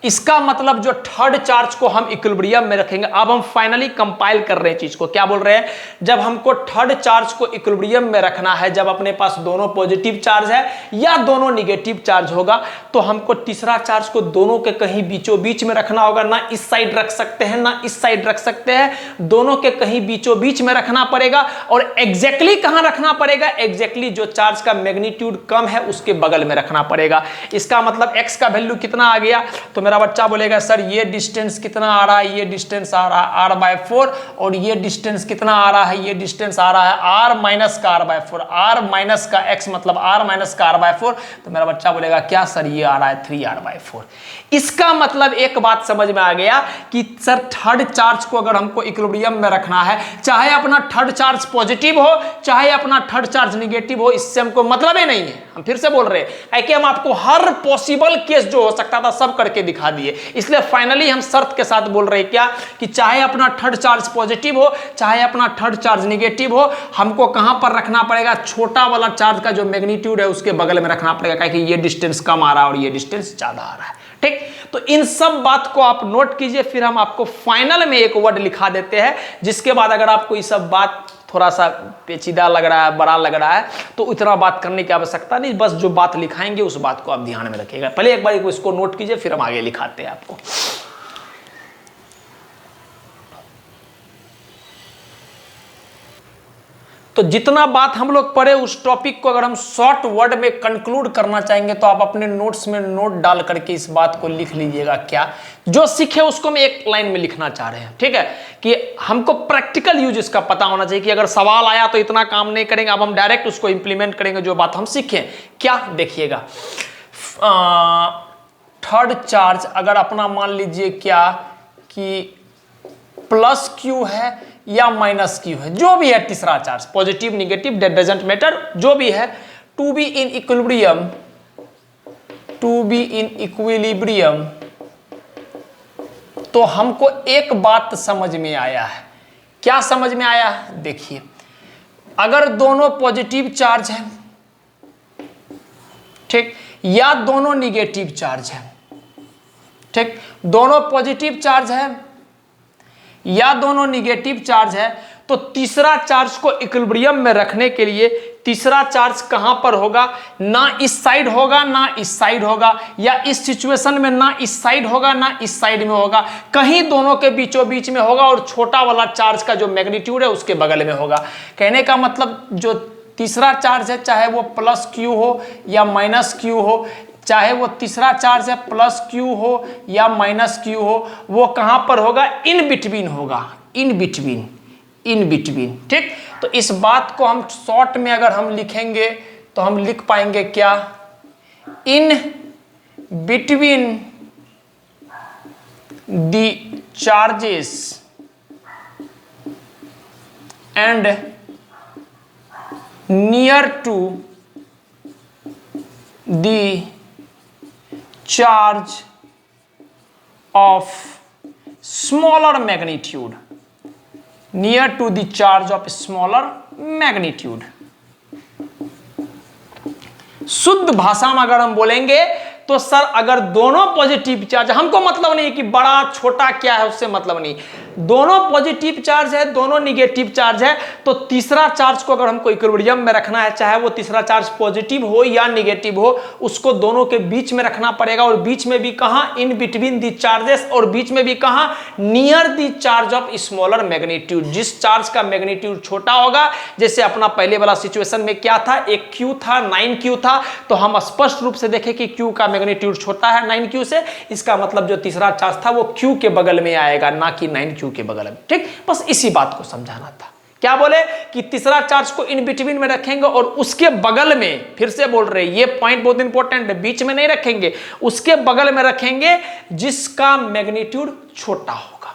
इसका मतलब जो थर्ड चार्ज को हम इक्विलिब्रियम में रखेंगे। अब हम फाइनली कंपाइल कर रहे हैं चीज को, क्या बोल रहे हैं, जब हमको थर्ड चार्ज को इक्विलिब्रियम में रखना है, जब अपने पास दोनों पॉजिटिव चार्ज है या दोनों निगेटिव चार्ज होगा, तो हमको तीसरा चार्ज को दोनों के कहीं बीचों बीच में रखना होगा। ना इस साइड रख सकते हैं ना इस साइड रख सकते हैं, दोनों के कहीं बीचों बीच में रखना पड़ेगा। और एग्जैक्टली कहां रखना पड़ेगा, एग्जैक्टली जो चार्ज का मैग्नीट्यूड कम है उसके बगल में रखना पड़ेगा। इसका मतलब एक्स का वैल्यू कितना आ गया, तो मेरा बच्चा बोलेगा सर ये डिस्टेंस कितना आ रहा है, ये डिस्टेंस आ रहा है r/4, और ये डिस्टेंस कितना आ रहा है, ये डिस्टेंस आ रहा है r माइनस का r/4, r माइनस का x मतलब r माइनस का r/4। तो मेरा बच्चा बोलेगा क्या सर, ये आ रहा है 3r/4। इसका मतलब एक बात समझ में आ गया कि सर थर्ड चार्ज को अगर हमको इक्विलिब्रियम में रखना है, चाहे अपना थर्ड चार्ज पॉजिटिव हो चाहे अपना थर्ड चार्ज निगेटिव हो, इससे हमको मतलब ही नहीं है। हम फिर से बोल रहे हैं कि हम आपको हर पॉसिबल केस जो हो सकता था सब करके दिखा दिए, इसलिए फाइनली हम शर्त के साथ बोल रहे हैं क्या, कि चाहे अपना थर्ड चार्ज पॉजिटिव हो चाहे अपना थर्ड चार्ज निगेटिव हो, हमको कहां पर रखना पड़ेगा, छोटा वाला चार्ज का जो मैग्नीट्यूड है उसके बगल में रखना पड़ेगा, क्योंकि ये डिस्टेंस कम आ रहा है और ये डिस्टेंस ज्यादा आ रहा है। ठीक, तो इन सब बात को आप नोट कीजिए, फिर हम आपको फाइनल में एक वर्ड लिखा देते हैं, जिसके बाद अगर आपको ये सब बात थोड़ा सा पेचीदा लग रहा है, बड़ा लग रहा है, तो इतना बात करने की आवश्यकता नहीं, बस जो बात लिखाएंगे उस बात को आप ध्यान में रखिएगा। पहले एक बार इसको नोट कीजिए, फिर हम आगे लिखाते हैं आपको। तो जितना बात हम लोग पढ़े उस टॉपिक को अगर हम शॉर्ट वर्ड में कंक्लूड करना चाहेंगे, तो आप अपने नोट्स में नोट डाल करके इस बात को लिख लीजिएगा। क्या जो सीखे उसको मैं एक लाइन में लिखना चाह रहे हैं, ठीक है, कि हमको प्रैक्टिकल यूज इसका पता होना चाहिए, कि अगर सवाल आया तो इतना काम नहीं करेंगे, अब हम डायरेक्ट उसको इंप्लीमेंट करेंगे जो बात हम सीखे। क्या देखिएगा, थर्ड चार्ज अगर अपना मान लीजिए क्या कि प्लस क्यू है या माइनस क्यू है, जो भी है तीसरा charge, positive negative that doesn't matter, जो भी है, टू बी इन इक्विलिब्रियम, तो हमको एक बात समझ में आया है। क्या समझ में आया, देखिए, अगर दोनों पॉजिटिव चार्ज है, ठीक, या दोनों निगेटिव चार्ज है, ठीक, दोनों पॉजिटिव चार्ज है या दोनों निगेटिव चार्ज है, तो तीसरा चार्ज को इक्विलिब्रियम में रखने के लिए तीसरा चार्ज कहां पर होगा, ना इस साइड होगा ना इस साइड होगा, या इस सिचुएशन में ना इस साइड होगा ना इस साइड में होगा, कहीं दोनों के बीचों बीच में होगा, और छोटा वाला चार्ज का जो मैग्नीट्यूड है उसके बगल में होगा। कहने का मतलब जो तीसरा चार्ज है, चाहे वो प्लस क्यू हो या माइनस क्यू हो, चाहे वो तीसरा चार्ज है प्लस क्यू हो या माइनस क्यू हो, वो कहां पर होगा, इन बिटवीन होगा, इन बिटवीन। ठीक, तो इस बात को हम शॉर्ट में अगर हम लिखेंगे तो हम लिख पाएंगे क्या, in between the charges and near to the charge of smaller magnitude, near to the charge of smaller magnitude। शुद्ध भाषा में अगर हम बोलेंगे तो सर अगर दोनों पॉजिटिव चार्ज, हमको मतलब नहीं कि बड़ा छोटा क्या है, उससे मतलब नहीं, दोनों पॉजिटिव चार्ज है दोनों निगेटिव चार्ज है, तो तीसरा चार्ज को अगर हमको इक्विलिब्रियम में रखना है, चाहे वो तीसरा चार्ज पॉजिटिव हो या निगेटिव हो, उसको दोनों के बीच में रखना पड़ेगा, और बीच में भी कहां, इन बिटवीन दी चार्जेस, और बीच में भी कहां, near the charge of smaller magnitude, जिस चार्ज का मैग्नीट्यूड छोटा होगा। जैसे अपना पहले वाला सिचुएशन में क्या था, एक क्यू था 9q था, तो हम स्पष्ट रूप से देखें कि क्यू का मैग्नीट्यूड छोटा है 9q से, इसका मतलब जो तीसरा चार्ज था वो q के बगल में आएगा, ना कि 9q के बगल में। ठीक, बस इसी बात को समझाना था। क्या बोले कि तीसरा चार्ज को इन बिटवीन में रखेंगे और उसके बगल में, फिर से बोल रहे हैं ये पॉइंट बहुत इंपॉर्टेंट है, बीच में नहीं रखेंगे, उसके बगल में रखेंगे जिसका मैग्नीट्यूड छोटा होगा।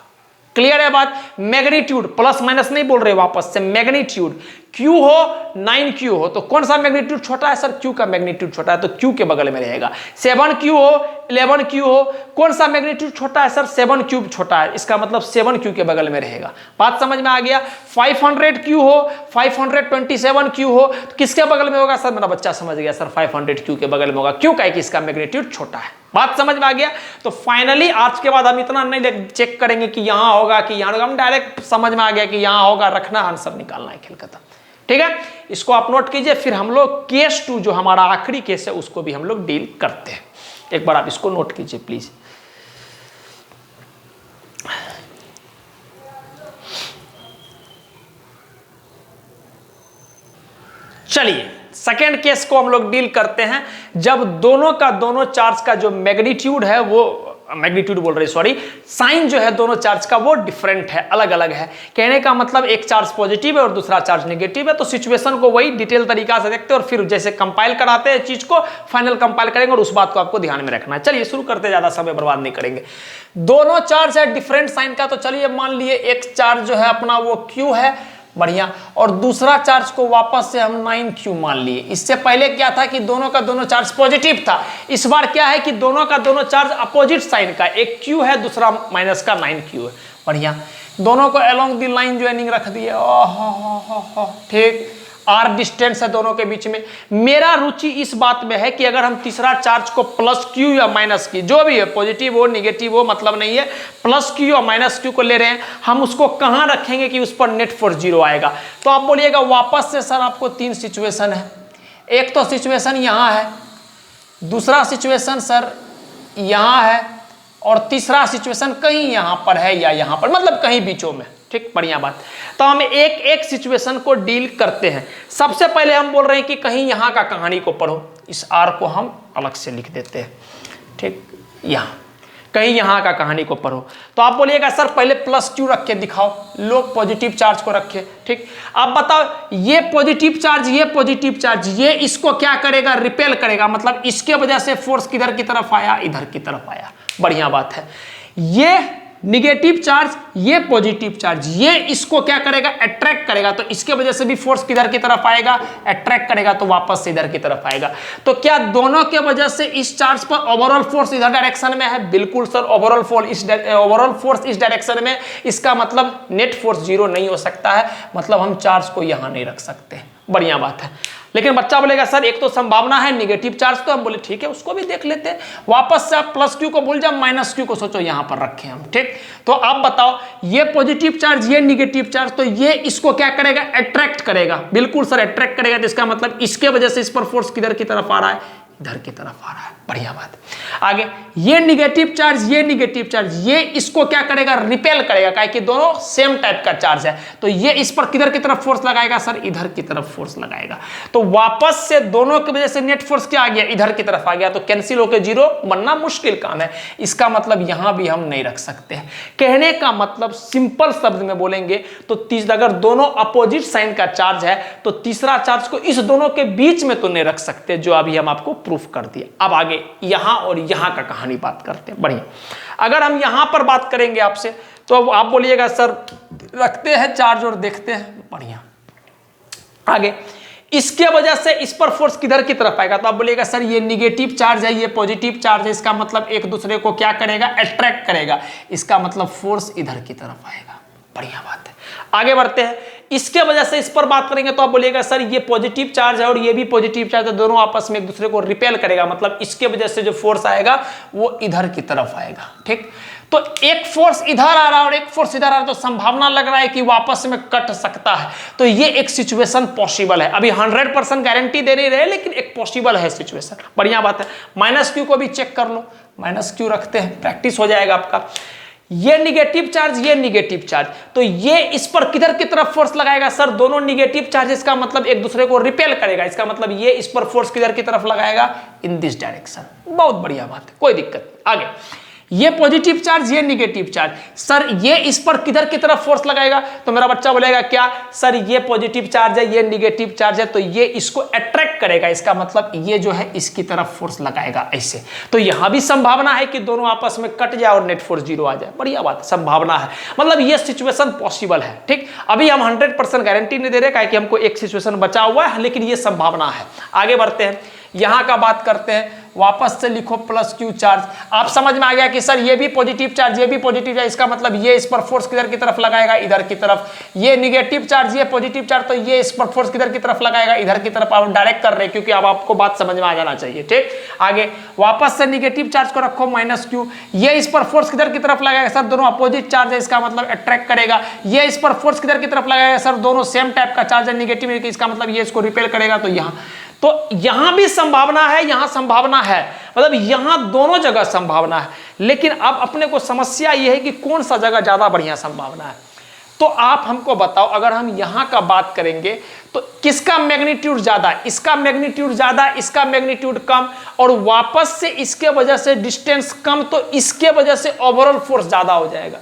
क्लियर है बात। मैग्नीट्यूड प्लस माइनस नहीं बोल रहे वापस से, मैग्नीट्यूड Q हो 9Q हो तो कौन सा मैग्नीट्यूड छोटा है सर? Q का मैग्नीट्यूड छोटा है तो Q के बगल में रहेगा। 7Q हो 11Q हो कौन सा मैग्नीट्यूड छोटा है सर? 7Q छोटा है, इसका मतलब 7Q के बगल में रहेगा। बात समझ में आ गया। 500Q हो 527Q हो तो किसके बगल में होगा सर? मेरा बच्चा समझ गया सर, 500Q के बगल में होगा। क्यों? क्या कि इसका मैग्नीट्यूड छोटा है। बात समझ में आ गया। तो फाइनली आज के बाद हम इतना नहीं चेक करेंगे कि यहां होगा कि यहां होगा, हम डायरेक्ट समझ में आ गया कि यहां होगा, रखना आंसर निकालना है, खेल खत्म। ठीक है, इसको आप नोट कीजिए। फिर हम लोग केस 2 जो हमारा आखिरी केस है उसको भी हम लोग डील करते हैं। एक बार आप इसको नोट कीजिए प्लीज। चलिए सेकेंड केस को हम लोग डील करते हैं, जब दोनों का दोनों चार्ज का जो मैग्नीट्यूड है वो मैग्नीट्यूड बोल रहे सॉरी साइन जो है दोनों चार्ज का वो डिफरेंट है, अलग अलग है। कहने का मतलब एक चार्ज पॉजिटिव है और दूसरा चार्ज नेगेटिव है। तो सिचुएशन को वही डिटेल तरीका से देखते हैं और फिर जैसे कंपाइल कराते हैं चीज को फाइनल कंपाइल करेंगे और उस बात को आपको ध्यान में रखना है। चलिए शुरू करते, ज्यादा समय बर्बाद नहीं करेंगे। दोनों चार्ज है डिफरेंट साइन का, तो चलिए मान लिए एक चार्ज जो है अपना वो Q है, बढ़िया, और दूसरा चार्ज को वापस से हम 9Q मान लिए। इससे पहले क्या था कि दोनों का दोनों चार्ज पॉजिटिव था, इस बार क्या है कि दोनों का दोनों चार्ज अपोजिट साइन का, एक Q है दूसरा माइनस का 9Q है। बढ़िया, दोनों को अलोंग दी लाइन ज्वाइनिंग रख दिए। ठीक, R डिस्टेंस है दोनों के बीच में। मेरा रुचि इस बात में है कि अगर हम तीसरा चार्ज को प्लस Q या माइनस Q जो भी है, पॉजिटिव हो निगेटिव हो मतलब नहीं है, प्लस Q या माइनस Q को ले रहे हैं, हम उसको कहां रखेंगे कि उस पर नेट फोर्स 0 आएगा। तो आप बोलिएगा वापस से सर आपको 3 सिचुएशन है। एक तो सिचुएशन यहां है, दूसरा सिचुएशन सर यहां है और तीसरा सिचुएशन कहीं यहां पर है या यहां पर, मतलब कहीं बीचों में। ठीक, बढ़िया बात। तो हम एक एक सिचुएशन को डील करते हैं। सबसे पहले हम बोल रहे हैं कि कहीं यहां का कहानी को पढ़ो, इस R को हम अलग से लिख देते हैं। ठीक, यहां कहीं यहां का कहानी को पढ़ो। तो आप बोलिएगा सर पहले प्लस Q रख के दिखाओ, लोग पॉजिटिव चार्ज को रखे। ठीक, आप बताओ ये पॉजिटिव चार्ज, ये पॉजिटिव चार्ज, ये इसको क्या करेगा? रिपेल करेगा, मतलब इसके वजह से फोर्स किधर की तरफ आया? इधर की तरफ आया। बढ़िया बात है। ये निगेटिव चार्ज, ये पॉजिटिव चार्ज, ये इसको क्या करेगा? अट्रैक्ट करेगा, तो इसके वजह से भी फोर्स किधर की तरफ आएगा? अट्रैक्ट करेगा, तो वापस से इधर की तरफ आएगा। तो क्या दोनों के वजह से इस चार्ज पर ओवरऑल फोर्स इधर डायरेक्शन में है? बिल्कुल सर, ओवरऑल फोर्स इस डायरेक्शन में। इसका मतलब नेट फोर्स 0 नहीं हो सकता है, मतलब हम चार्ज को यहां नहीं रख सकते। बढ़िया बात है। लेकिन बच्चा बोलेगा सर एक तो संभावना है निगेटिव चार्ज, तो हम बोले ठीक है उसको भी देख लेते हैं। वापस से आप प्लस Q को भूल जाओ, माइनस Q को सोचो यहां पर रखें हम। ठीक, तो आप बताओ ये पॉजिटिव चार्ज, ये निगेटिव चार्ज, तो ये इसको क्या करेगा? अट्रैक्ट करेगा। बिल्कुल सर, अट्रैक्ट करेगा, तो इसका मतलब इसके वजह से इस पर फोर्स किधर की तरफ आ रहा है? इधर की तरफ आ रहा है। बढ़िया बात। आगे ये निगेटिव चार्ज, ये निगेटिव चार्ज, ये इसको क्या करेगा? रिपेल करेगा, काहे कि दोनों सेम टाइप का चार्ज है। तो ये इस पर किधर की तरफ फोर्स लगाएगा सर? इधर की तरफ फोर्स लगाएगा। तो वापस से दोनों की वजह से नेट फोर्स क्या आ गया? इधर की तरफ आ गया। तो कैंसिल होकर 0 बनना मुश्किल काम है। इसका मतलब यहां भी हम नहीं रख सकते हैं। कहने का मतलब सिंपल शब्द में बोलेंगे तो अगर दोनों अपोजिट साइन का चार्ज है तो तीसरा चार्ज को इस दोनों के बीच में तो नहीं रख सकते, जो अभी हम आपको प्रूफ कर दिया। अब आगे यहां और यहां का कहानी बात करते हैं। बढ़िया, अगर हम यहां पर बात करेंगे आपसे तो अब आप बोलिएगा सर रखते हैं चार्ज और देखते हैं। बढ़िया, आगे इसके वजह से इस पर फोर्स किधर की तरफ आएगा? तो आप बोलिएगा सर ये निगेटिव चार्ज है, ये पॉजिटिव चार्ज है, इसका मतलब एक दूसरे को क्या करेगा? अट्रैक्ट करेगा। इसका मतलब फोर्स इधर की तरफ आएगा। बढ़िया बात है। आगे बढ़ते हैं। इसके वजह से इस पर बात करेंगे तो आप बोलिएगा सर ये पॉजिटिव चार्ज है और ये भी पॉजिटिव चार्ज है, दोनों आपस में एक दूसरे को रिपेल करेगा, मतलब इसके वजह से जो फोर्स आएगा वो इधर की तरफ आएगा। ठीक, तो एक फोर्स इधर आ रहा है और एक फोर्स इधर आ रहा है, तो संभावना लग रहा है कि वापस में कट सकता है। तो ये एक सिचुएशन पॉसिबल है। अभी 100% गारंटी दे नहीं रहे, लेकिन एक पॉसिबल है सिचुएशन। बढ़िया बात है। माइनस Q को भी चेक कर लो, माइनस Q रखते हैं, प्रैक्टिस हो जाएगा आपका। ये निगेटिव चार्ज, ये निगेटिव चार्ज, तो ये इस पर किधर की तरफ फोर्स लगाएगा सर? दोनों निगेटिव चार्जेस का मतलब एक दूसरे को रिपेल करेगा। इसका मतलब ये इस पर फोर्स किधर की तरफ लगाएगा? In this direction. बहुत बढ़िया बात है, कोई दिक्कत नहीं। आगे ये पॉजिटिव चार्ज, ये निगेटिव चार्ज। सर ये इस पर किधर की तरफ फोर्स लगाएगा? तो मेरा बच्चा बोलेगा क्या सर ये पॉजिटिव चार्ज है, ये निगेटिव चार्ज है, तो ये इसको अट्रैक्ट करेगा, इसका मतलब ये जो है इसकी तरफ फोर्स लगाएगा ऐसे। तो यहां भी संभावना है कि दोनों आपस में कट जाए और नेट फोर्स 0 आ जाए। बढ़िया बात, संभावना है, मतलब ये सिचुएशन पॉसिबल है। ठीक, अभी हम 100% गारंटी नहीं दे रहे, काहे कि हमको एक सिचुएशन बचा हुआ है, लेकिन ये संभावना है। आगे बढ़ते हैं, यहां का बात करते हैं। वापस से लिखो प्लस क्यू चार्ज। आप समझ में आ गया कि सर ये भी पॉजिटिव चार्ज, ये भी पॉजिटिव चार्ज, इसका मतलब ये इस पर फोर्स किधर की तरफ लगाएगा? इधर की तरफ। ये निगेटिव चार्ज, ये पॉजिटिव चार्ज, तो ये इस पर फोर्स किधर की तरफ लगाएगा? इधर की तरफ। आप डायरेक्ट कर रहे हैं क्योंकि अब आपको बात समझ में आ जाना चाहिए। ठीक, आगे वापस से निगेटिव चार्ज को रखो माइनस क्यू। ये इस पर फोर्स किधर की तरफ लगाएगा? सर दोनों अपोजिट चार्ज है, इसका मतलब अट्रैक्ट करेगा। ये इस पर फोर्स किधर की तरफ लगाएगा? सर दोनों सेम टाइप का चार्ज है, निगेटिव, इसका मतलब ये इसको रिपेल करेगा। तो यहाँ, तो यहां भी संभावना है, यहां संभावना है, मतलब यहां दोनों जगह संभावना है। लेकिन अब अपने को समस्या यह है कि कौन सा जगह ज्यादा बढ़िया संभावना है। तो आप हमको बताओ, अगर हम यहां का बात करेंगे तो किसका मैग्नीट्यूड ज्यादा? इसका मैग्नीट्यूड ज्यादा, इसका मैग्नीट्यूड कम, और वापस से इसके वजह से डिस्टेंस कम, तो इसके वजह से ओवरऑल फोर्स ज्यादा हो जाएगा।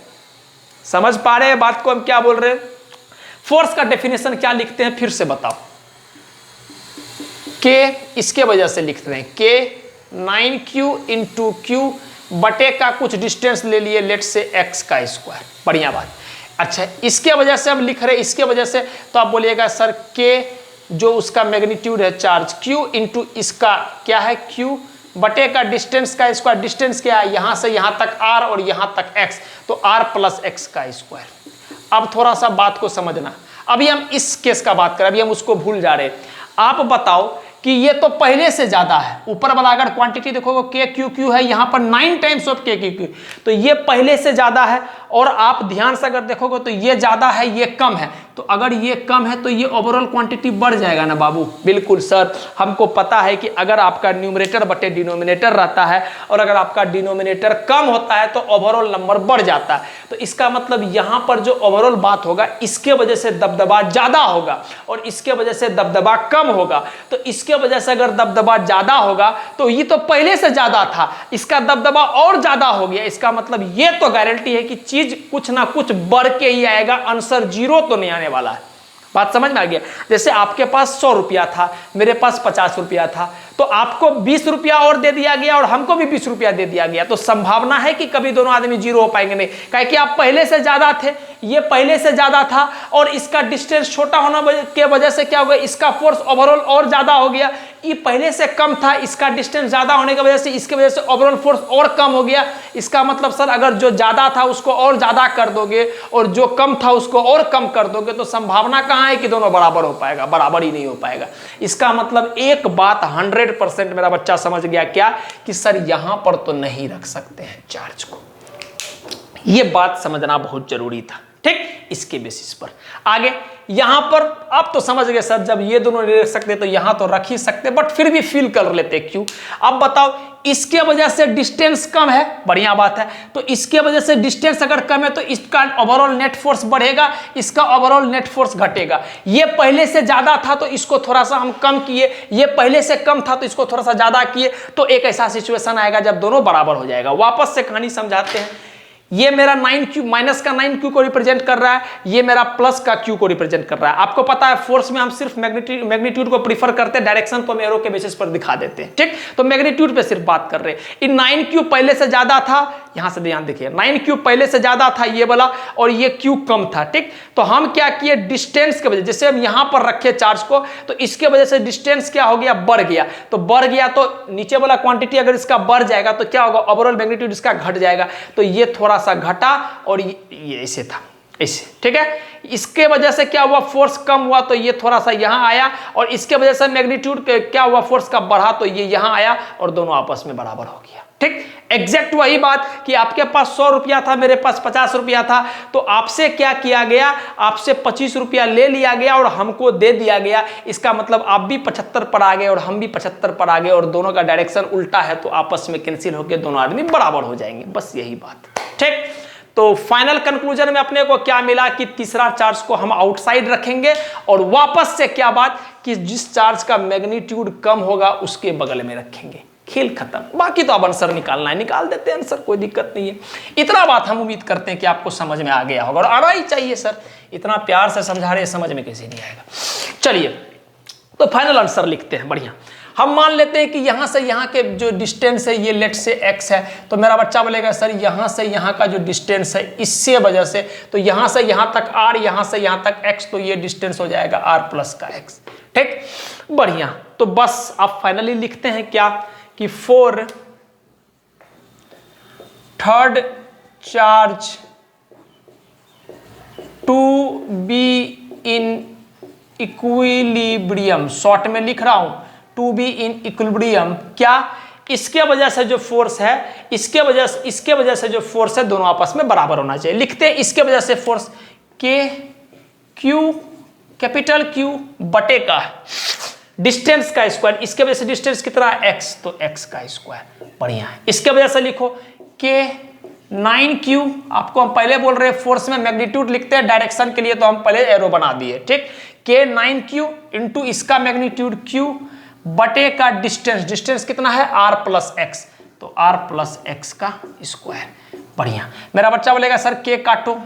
समझ पा रहे हैं बात को हम क्या बोल रहे हैं? फोर्स का डेफिनेशन क्या लिखते हैं फिर से बताओ। के इसके वजह से लिख रहे हैं, के 9q इंटू क्यू बटे का कुछ डिस्टेंस ले लिए, लेट से x का स्क्वायर। बढ़िया बात। अच्छा, इसके वजह से हम लिख रहे हैं, इसके वजह से, तो आप बोलिएगा सर के जो उसका मैग्नीट्यूड है चार्ज q इंटू इसका क्या है q बटे का डिस्टेंस का स्क्वायर। डिस्टेंस क्या है? यहां से यहां तक r और यहां तक x, तो r प्लस x का स्क्वायर। अब थोड़ा सा बात को समझना, अभी हम इस केस का बात करें, अभी हम उसको भूल जा रहे हैं। आप बताओ कि ये तो पहले से ज्यादा है, ऊपर वाला अगर क्वांटिटी देखोगे के क्यू क्यू है, यहां पर 9 टाइम्स ऑफ के क्यू क्यू, तो ये पहले से ज्यादा है। और आप ध्यान से अगर देखोगे तो ये ज्यादा है, ये कम है, तो अगर ये कम है तो ये ओवरऑल क्वांटिटी बढ़ जाएगा ना बाबू? बिल्कुल सर, हमको पता है कि अगर आपका न्यूमरेटर बटे डिनोमिनेटर रहता है और अगर आपका डिनोमिनेटर कम होता है तो ओवरऑल नंबर बढ़ जाता है। तो इसका मतलब यहां पर जो ओवरऑल बात होगा, इसके वजह से दबदबा ज्यादा होगा और इसके वजह से दबदबा कम होगा। तो इसके वजह से अगर दबदबा ज्यादा होगा तो ये तो पहले से ज्यादा था, इसका दबदबा और ज्यादा हो गया। इसका मतलब ये तो गारंटी है कि चीज कुछ ना कुछ बढ़ के ही आएगा, आंसर 0 तो नहीं आने वाला है। बात समझ में आ गया? जैसे आपके पास 100 रुपया था, मेरे पास 50 रुपया था, तो आपको 20 रुपया और दे दिया गया और हमको भी 20 रुपया दे दिया गया, तो संभावना है कि कभी दोनों आदमी 0 हो पाएंगे नहीं, काहे कि आप पहले से ज्यादा थे, ये पहले से ज्यादा था, और इसका डिस्टेंस छोटा होने के वजह से क्या हो गया, इसका फोर्स ओवरऑल और ज्यादा हो गया। ये पहले से कम था, इसका डिस्टेंस ज्यादा होने की वजह से इसके वजह से ओवरऑल फोर्स और कम हो गया। इसका मतलब सर अगर जो ज्यादा था उसको और ज्यादा कर दोगे और जो कम था उसको और कम कर दोगे, तो संभावना कहां है कि दोनों बराबर हो पाएगा? बराबर ही नहीं हो पाएगा। इसका मतलब एक बात 100% मेरा बच्चा समझ गया, क्या कि सर यहां पर तो नहीं रख सकते हैं चार्ज को। यह बात समझना बहुत जरूरी था। ठीक, इसके बेसिस पर आगे यहां पर आप तो समझ गए सर, जब ये दोनों नहीं रख सकते तो यहां तो रख ही सकते, बट फिर भी फील कर लेते क्यों। अब बताओ, इसके वजह से डिस्टेंस कम है, बढ़िया बात है, तो इसके वजह से डिस्टेंस अगर कम है तो इसका ओवरऑल नेट फोर्स बढ़ेगा, इसका ओवरऑल नेट फोर्स घटेगा। ये पहले से ज्यादा था तो इसको थोड़ा सा हम कम किए, ये पहले से कम था तो इसको थोड़ा सा ज्यादा किए, तो एक ऐसा सिचुएशन आएगा जब दोनों बराबर हो जाएगा। वापस से कहानी समझाते हैं। ये मेरा 9q माइनस का 9q को रिप्रेजेंट कर रहा है, ये मेरा प्लस का q को रिप्रेजेंट कर रहा है। आपको पता है फोर्स में हम सिर्फ मैग्नीट्यूड को प्रीफर करते हैं, डायरेक्शन को हम एरो के बेसिस पर दिखा देते हैं। ठीक, तो मैग्नीट्यूड पे सिर्फ बात कर रहे हैं। इन 9q पहले से ज्यादा था, यहां से ध्यान देखिए, 9q पहले से ज्यादा था ये वाला, और ये q कम था। ठीक, तो हम क्या किए, डिस्टेंस के वजह, जैसे हम यहां पर रखे चार्ज को, तो इसके वजह से डिस्टेंस क्या हो गया, बढ़ गया। तो बढ़ गया तो नीचे वाला क्वांटिटी अगर इसका बढ़ जाएगा तो क्या होगा, ओवरऑल मैग्नीट्यूड इसका घट जाएगा। तो ये थोड़ा सा घटा और ये ऐसे था, ऐसे। ठीक है, इसके वजह से क्या हुआ, फोर्स कम हुआ तो ये थोड़ा सा यहां आया, और इसके वजह से मैग्नीट्यूड क्या हुआ, फोर्स का बढ़ा तो ये यहां आया, और दोनों आपस में बराबर हो गया। ठीक, एग्जैक्ट वही बात कि आपके पास 100 रुपया था, मेरे पास 50 रुपया था, तो आपसे क्या किया गया, आपसे 25 रुपया ले लिया गया और हमको दे दिया गया। इसका मतलब आप भी 75 पर आ गए और हम भी 75 पर आ गए, और दोनों का डायरेक्शन उल्टा है, तो आपस में कैंसिल होकर दोनों आदमी बराबर हो जाएंगे। बस यही बात। ठीक, तो फाइनल कंक्लूजन में अपने को क्या मिला कि तीसरा चार्ज को हम आउटसाइड रखेंगे, और वापस से क्या बात कि जिस चार्ज का मैग्नीट्यूड कम होगा उसके बगल में रखेंगे। खेल खत्म। बाकी तो अब आंसर निकालना है, निकाल देते हैं आंसर, कोई दिक्कत नहीं है। इतना बात हम उम्मीद करते हैं कि आपको समझ में आ गया होगा, और आना ही चाहिए सर, इतना प्यार से समझा रहे, समझ में कैसे नहीं आएगा। चलिए तो फाइनल आंसर लिखते हैं। बढ़िया, हम मान लेते हैं कि यहाँ से यहाँ के जो डिस्टेंस है ये लेट से x है, तो मेरा बच्चा बोलेगा सर यहाँ से यहाँ का जो डिस्टेंस है इससे वजह से, तो यहाँ से यहाँ तक r, यहाँ से यहाँ तक x, तो ये डिस्टेंस हो जाएगा r प्लस का x। ठीक, बढ़िया। तो बस आप फाइनली लिखते हैं क्या कि for third charge to be in equilibrium, short में लिख रहा हूं टू बी इन इक्विलिब्रियम, क्या इसके वजह से जो फोर्स है, इसके वजह से जो फोर्स है दोनों आपस में बराबर होना चाहिए। लिखते हैं इसके वजह से फोर्स के क्यू, कैपिटल क्यू बटे का डिस्टेंस का स्क्वायर, इसके वजह से डिस्टेंस कितना है x, तो x का स्क्वायर। बढ़िया है। इसके वजह से लिखो के 9q, आपको हम पहले बोल रहे हैं फोर्स में मैग्नीट्यूड लिखते हैं डायरेक्शन के लिए, तो हम पहले एरो बना दिए। ठीक, के 9q इंटू इसका मैग्नीट्यूड q बटे का डिस्टेंस, डिस्टेंस कितना है r प्लस x, तो r प्लस x का स्क्वायर। बढ़िया। मेरा बच्चा बोलेगा सर के काटो,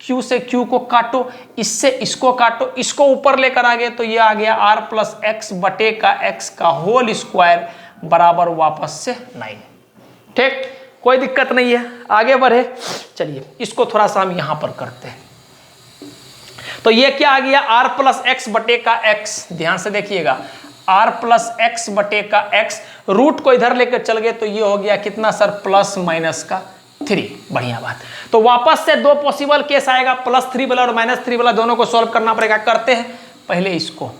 q से q को काटो, इससे इसको काटो, इसको ऊपर लेकर आ गए तो ये आ गया r प्लस x बटे का x का होल स्क्वायर बराबर वापस से 9। ठीक, कोई दिक्कत नहीं है, आगे बढ़े। चलिए इसको थोड़ा सा हम यहां पर करते हैं। तो ये क्या आ गया, r प्लस एक्स बटे का x, ध्यान से देखिएगा, r प्लस एक्स बटे का x, रूट को इधर लेकर चल गए तो ये हो गया कितना सर, प्लस माइनस का 3। बढ़िया बात। तो वापस से दो पॉसिबल केस आएगा, +3 वाला और -3 वाला, दोनों को सॉल्व करना पड़ेगा। करते हैं पहले इसको,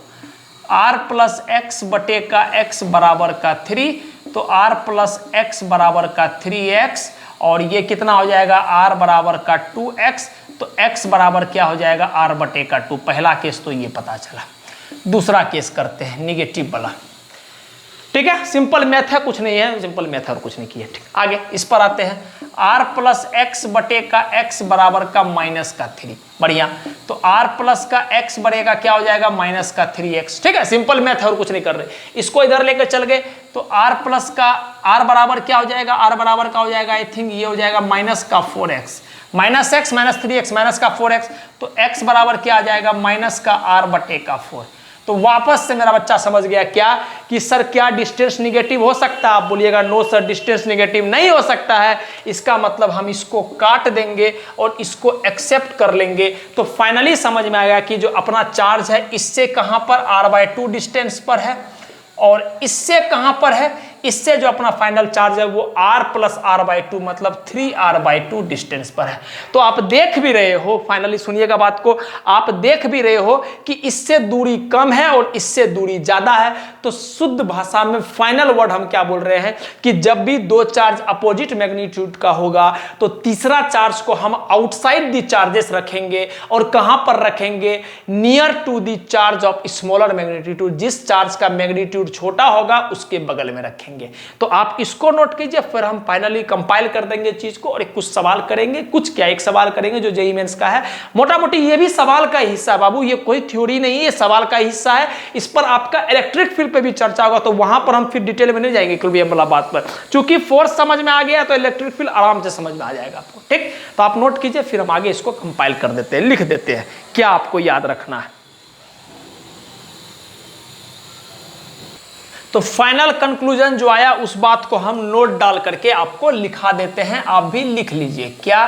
r प्लस एक्स बटे का x बराबर का 3, तो r प्लस एक्स बराबर का 3x, और ये कितना हो जाएगा, r बराबर का 2x, तो x बराबर क्या हो जाएगा, r बटे का 2। पहला केस तो ये पता चला। दूसरा केस करते हैं निगेटिव वाला। ठीक है, सिंपल मैथ है, कुछ नहीं है, सिंपल मैथ है और कुछ नहीं किया। ठीक, आगे इस पर आते हैं, r प्लस एक्स बटे का x बराबर का माइनस का 3। बढ़िया। तो r प्लस का x बनेगा क्या हो जाएगा, माइनस का 3x। ठीक है, सिंपल मैथ है और कुछ नहीं कर रहे। इसको इधर लेकर चल गए तो r प्लस का r बराबर क्या हो जाएगा, r बराबर का हो जाएगा, आई थिंक ये हो जाएगा माइनस का 4x, minus x minus 3x minus का 4x, तो x बराबर क्या आ जाएगा, माइनस का r बटे का 4। तो वापस से मेरा बच्चा समझ गया क्या कि सर क्या डिस्टेंस निगेटिव हो सकता है। आप बोलिएगा नो सर डिस्टेंस निगेटिव नहीं हो सकता है, इसका मतलब हम इसको काट देंगे और इसको एक्सेप्ट कर लेंगे। तो फाइनली समझ में आएगा कि जो अपना चार्ज है इससे कहां पर r/2 डिस्टेंस पर है, और इससे कहां पर है, इससे जो अपना फाइनल चार्ज है वो r प्लस r/2 मतलब 3r/2 डिस्टेंस पर है। तो आप देख भी रहे हो, फाइनली सुनिएगा बात को, आप देख भी रहे हो कि इससे दूरी कम है और इससे दूरी ज्यादा है। तो शुद्ध भाषा में फाइनल वर्ड हम क्या बोल रहे हैं कि जब भी दो चार्ज अपोजिट मैग्नीट्यूड का होगा तो तीसरा चार्ज को हम आउटसाइड दी चार्जेस रखेंगे, और कहां पर रखेंगे, near to the charge of smaller magnitude. जिस चार्ज का मैग्नीट्यूड छोटा होगा उसके बगल में रखेंगे। तो आप इसको नोट कीजिए, फिर हम फाइनली कंपाइल कर देंगे चीज को और कुछ सवाल करेंगे। कुछ क्या, एक सवाल करेंगे जो जेईई मेंस का है। मोटा मोटी ये भी सवाल का हिस्सा है बाबू, ये कोई थ्योरी नहीं है, ये सवाल का हिस्सा है। इस पर आपका इलेक्ट्रिक फील्ड पे भी चर्चा होगा, तो वहां पर हम फिर डिटेल में नहीं जाएंगे इक्विलिब्रियम वाला बात पर। चूंकि फोर्स समझ में आ गया तो इलेक्ट्रिक फील्ड आराम से समझ में आ जाएगा आपको। ठीक, तो आप नोट कीजिए, फिर हम आगे इसको कंपाइल कर देते हैं, लिख देते हैं क्या आपको याद रखना है। तो फाइनल कंक्लूजन जो आया उस बात को हम नोट डाल करके आपको लिखा देते हैं, आप भी लिख लीजिए क्या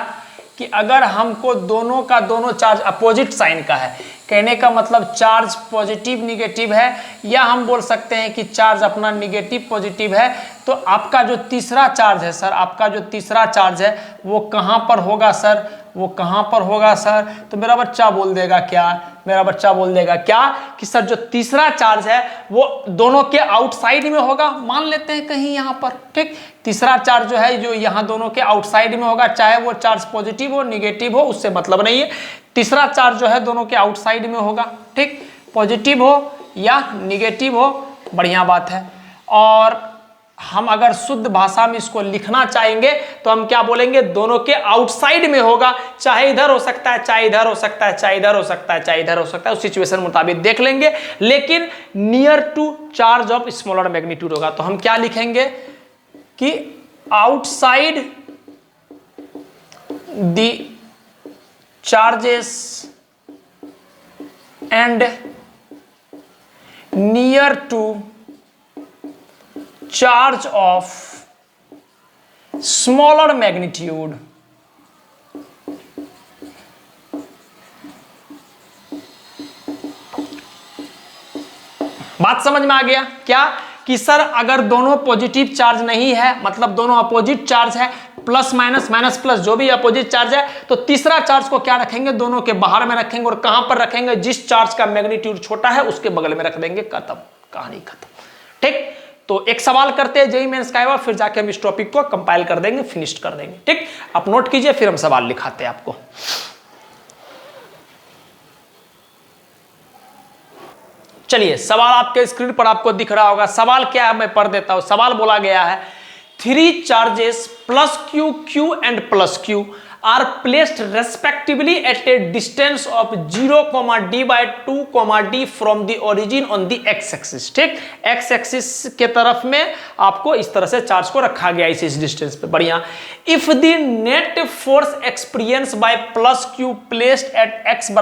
कि अगर हमको दोनों का दोनों चार्ज अपोजिट साइन का है, कहने का मतलब चार्ज पॉजिटिव निगेटिव है, या हम बोल सकते हैं कि चार्ज अपना निगेटिव पॉजिटिव है, तो आपका जो तीसरा चार्ज है सर, आपका जो तीसरा चार्ज है वो कहाँ पर होगा सर, वो कहाँ पर होगा सर। तो मेरा बच्चा बोल देगा क्या, मेरा बच्चा बोल देगा क्या कि सर जो तीसरा चार्ज है वो दोनों के आउटसाइड में होगा, मान लेते हैं कहीं यहाँ पर। ठीक, तीसरा चार्ज जो है जो यहाँ दोनों के आउटसाइड में होगा, चाहे वो चार्ज पॉजिटिव हो निगेटिव हो उससे मतलब नहीं है, तीसरा चार्ज जो है दोनों के आउटसाइड में होगा। ठीक, पॉजिटिव हो या निगेटिव हो, बढ़िया बात है। और हम अगर शुद्ध भाषा में इसको लिखना चाहेंगे तो हम क्या बोलेंगे, दोनों के आउटसाइड में होगा, चाहे इधर हो सकता है, चाहे इधर हो सकता है, चाहे इधर हो सकता है, चाहे इधर हो सकता है, उस सिचुएशन मुताबिक देख लेंगे, लेकिन near to charge of smaller magnitude होगा। तो हम क्या लिखेंगे, कि outside the charges and near to charge of smaller magnitude बात समझ में आ गया क्या कि सर अगर दोनों पॉजिटिव चार्ज नहीं है, मतलब दोनों अपोजिट चार्ज है, प्लस माइनस माइनस प्लस जो भी अपोजिट चार्ज है, तो तीसरा चार्ज को क्या रखेंगे, दोनों के बाहर में रखेंगे और कहां पर रखेंगे, जिस चार्ज का मैग्नीट्यूड छोटा है उसके बगल में रख देंगे, खत्म, कहानी खत्म। ठीक, तो एक सवाल करते हैं जेईई मेंस का, फिर जाके हम इस टॉपिक को कंपाइल कर देंगे, फिनिश कर देंगे। ठीक, आप नोट कीजिए, फिर हम सवाल लिखाते हैं आपको। चलिए, सवाल आपके स्क्रीन पर आपको दिख रहा होगा। सवाल क्या है मैं पढ़ देता हूं। सवाल बोला गया है 3 charges plus q, q and plus q are placed respectively at a distance of 0,d/2, from the origin on the x axis. ठीक, एक्स एक्सिस के तरफ में आपको इस तरह से चार्ज को रखा गया इस डिस्टेंस पे। बढ़िया। If the net force experience by plus Q placed at x =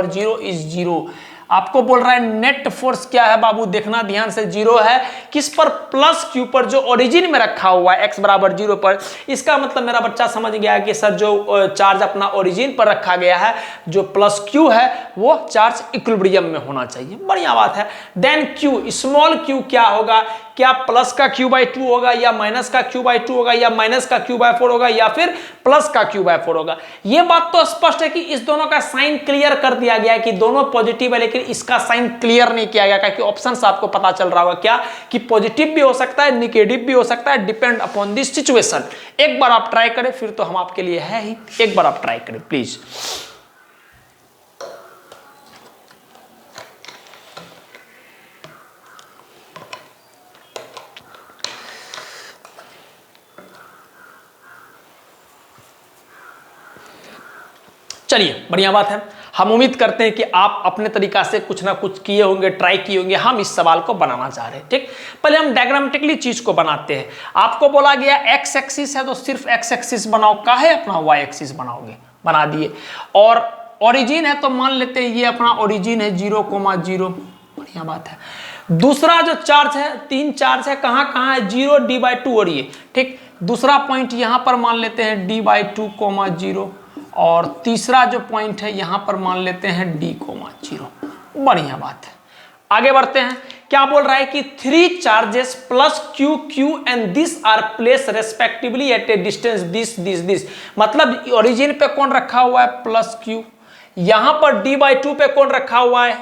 0 is 0। आपको बोल रहा है नेट फोर्स क्या है बाबू, देखना ध्यान से, 0 है किस पर, प्लस क्यू पर, जो ओरिजिन में रखा हुआ है x = 0 पर। इसका मतलब मेरा बच्चा समझ गया कि सर जो चार्ज अपना ओरिजिन पर रखा गया है, जो प्लस क्यू है, वो चार्ज इक्विलिब्रियम में होना चाहिए। बढ़िया बात है। देन क्यू, स्मॉल क्यू क्या होगा, क्या प्लस का q/2 होगा, या माइनस का q/2 होगा, या माइनस का q/4 होगा, या फिर प्लस का q/4 होगा। यह बात तो स्पष्ट है कि इस दोनों का साइन क्लियर कर दिया गया है कि दोनों पॉजिटिव है, लेकिन इसका साइन क्लियर नहीं किया गया, क्योंकि ऑप्शन से आपको पता चल रहा होगा क्या कि पॉजिटिव भी हो सकता है, निगेटिव भी हो सकता है, डिपेंड अपॉन दिस सिचुएशन। एक बार आप ट्राई करें, फिर तो हम आपके लिए है ही, एक बार आप ट्राई करें प्लीज। चलिए, बढ़िया बात है। हम उम्मीद करते हैं कि आप अपने तरीका से कुछ ना कुछ किए होंगे, ट्राई किए होंगे। हम इस सवाल को बनाना चाह रहे हैं। ठीक, पहले हम डायग्रामेटिकली चीज को बनाते हैं। आपको बोला गया एक्स एक्सिस है तो सिर्फ एक्स एक्सिस बनाओ, काहे अपना वाई एक्सिस बनाओगे, बना दिए। और ओरिजिन है तो मान लेते हैं ये अपना ओरिजिन है 0,0। बढ़िया बात है। दूसरा जो चार्ज है, 3 चार्ज है, कहां कहां है, 0, d/2 और ये। ठीक, दूसरा पॉइंट यहां पर मान लेते हैं d/2, 0, और तीसरा जो पॉइंट है यहां पर मान लेते हैं d,0। बढ़िया बात है। आगे बढ़ते हैं। क्या बोल रहा है कि 3 charges plus q, q and this are place respectively at a distance this. मतलब ओरिजिन पे कौन रखा हुआ है, प्लस क्यू। यहां पर d/2 पे कौन रखा हुआ है,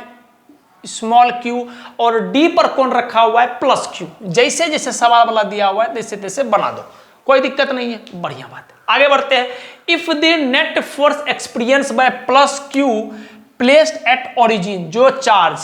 स्मॉल क्यू, और d पर कौन रखा हुआ है, प्लस क्यू। जैसे जैसे सवाल वाला दिया हुआ है तैसे तैसे बना दो, कोई दिक्कत नहीं है। बढ़िया बात है। आगे बढ़ते हैं। If the net force experience by plus Q placed at origin, जो चार्ज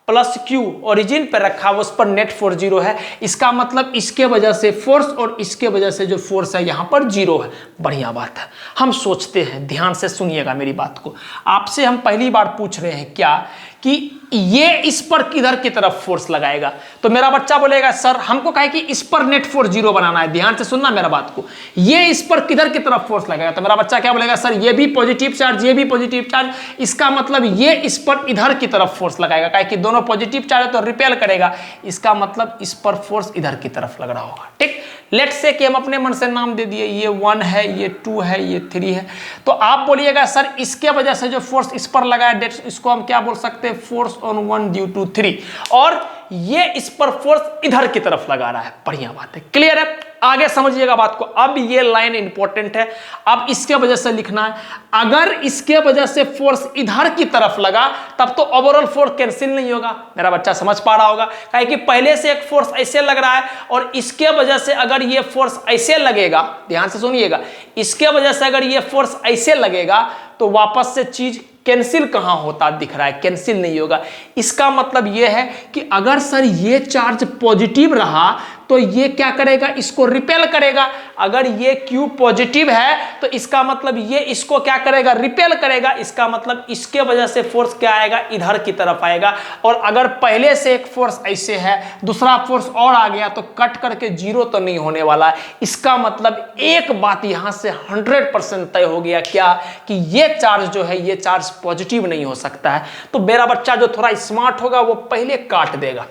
प्लस क्यू ओरिजिन पर रखा हुआ उस पर नेट फोर्स 0 है। इसका मतलब इसके वजह से फोर्स और इसके वजह से जो फोर्स है यहां पर 0 है। बढ़िया बात है। हम सोचते हैं, ध्यान से सुनिएगा मेरी बात को, आपसे हम पहली बार पूछ रहे हैं क्या कि ये इस पर किधर की तरफ फोर्स लगाएगा। तो मेरा बच्चा बोलेगा सर हमको कहे कि इस पर नेट फोर्स 0 बनाना है। ध्यान से सुनना मेरा बात को, ये इस पर किधर की तरफ फोर्स लगाएगा। तो मेरा बच्चा क्या बोलेगा, सर ये भी पॉजिटिव चार्ज, ये भी पॉजिटिव चार्ज, इसका मतलब ये इस पर इधर की तरफ फोर्स लगाएगा, कहे कि दोनों पॉजिटिव चार्ज है तो रिपेल करेगा, इसका मतलब इस पर फोर्स इधर की तरफ लग रहा होगा। ठीक, लेट्स से कि हम अपने मन से नाम दे दिए, ये 1 है, ये 2 है, ये 3 है। तो आप बोलिएगा सर इसके वजह से जो फोर्स इस पर लगा है, इसको हम क्या बोल सकते हैं, फोर्स ऑन 1 ड्यू टू 3, और ये इस पर फोर्स इधर की तरफ लगा रहा है। बढ़िया बात है, क्लियर है। आगे समझिएगा बात को। अब ये लाइन इंपॉर्टेंट है, अब इसके वजह से लिखना है। अगर इसके वजह से फोर्स इधर की तरफ लगा तब तो ओवरऑल फोर्स कैंसिल नहीं होगा। मेरा बच्चा समझ पा रहा होगा, काहे कि पहले से एक फोर्स ऐसे लग रहा है और इसके वजह से अगर ये फोर्स ऐसे लगेगा, ध्यान से सुनिएगा, इसके वजह से अगर ये फोर्स ऐसे लगेगा तो वापस से चीज कैंसिल कहां होता दिख रहा है, कैंसिल नहीं होगा। इसका मतलब यह है कि अगर सर ये चार्ज पॉजिटिव रहा तो ये क्या करेगा, इसको रिपेल करेगा। अगर ये Q पॉजिटिव है तो इसका मतलब ये इसको क्या करेगा, रिपेल करेगा। इसका मतलब इसके वजह से फोर्स क्या आएगा, इधर की तरफ आएगा। और अगर पहले से एक फोर्स ऐसे है, दूसरा फोर्स और आ गया तो कट करके जीरो तो नहीं होने वाला है। इसका मतलब एक बात यहां से 100% तय हो गया, क्या कि ये चार्ज जो है ये चार्ज पॉजिटिव नहीं हो सकता है। तो मेरा बच्चा जो थोड़ा स्मार्ट होगा वो पहले काट देगा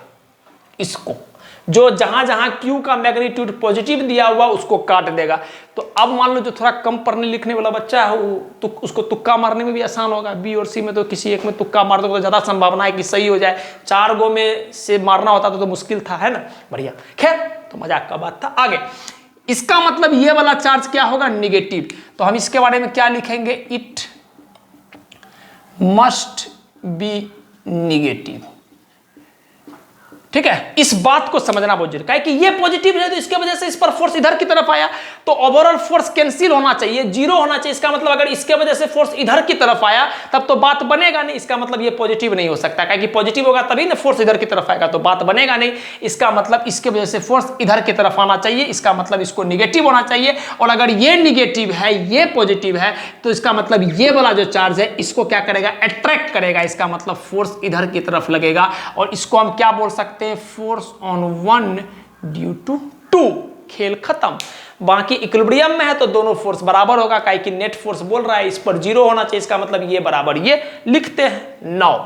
इसको, जो जहां जहां Q का मैग्नीट्यूड पॉजिटिव दिया हुआ उसको काट देगा। तो अब मान लो जो थोड़ा कम पढ़ने लिखने वाला बच्चा है वो तो उसको तुक्का मारने में भी आसान होगा। बी और सी में तो किसी एक में तुक्का मार दो तो ज्यादा संभावना है कि सही हो जाए। 4 गो में से मारना होता तो मुश्किल था, है ना। बढ़िया, खैर तो मजाक का बात था। आगे इसका मतलब ये वाला चार्ज क्या होगा, निगेटिव। तो हम इसके बारे में क्या लिखेंगे, इट मस्ट बी निगेटिव। ठीक है, इस बात को समझना बहुत जरूरी है कि ये पॉजिटिव है तो इसके वजह से इस पर फोर्स इधर की तरफ आया तो ओवरऑल फोर्स कैंसिल होना चाहिए, जीरो होना चाहिए। इसका मतलब अगर इसके वजह से फोर्स इधर की तरफ आया तब तो बात बनेगा नहीं। इसका मतलब ये पॉजिटिव नहीं हो सकता, क्योंकि पॉजिटिव होगा तभी ना फोर्स इधर की तरफ आएगा, तो बात बनेगा नहीं। इसका मतलब इसके वजह से फोर्स इधर की तरफ आना चाहिए, इसका मतलब इसको निगेटिव होना चाहिए। और अगर ये निगेटिव है ये पॉजिटिव है तो इसका मतलब ये वाला जो चार्ज है इसको क्या करेगा, अट्रैक्ट करेगा। इसका मतलब फोर्स इधर की तरफ लगेगा और इसको हम क्या बोल सकते, force on one due to two. खेल खत्म। बाकी इक्विलिब्रियम में है तो दोनों फोर्स बराबर होगा, काहे कि नेट फोर्स बोल रहा है इस पर जीरो होना चाहिए। इसका मतलब ये बराबर ये लिखते हैं। Now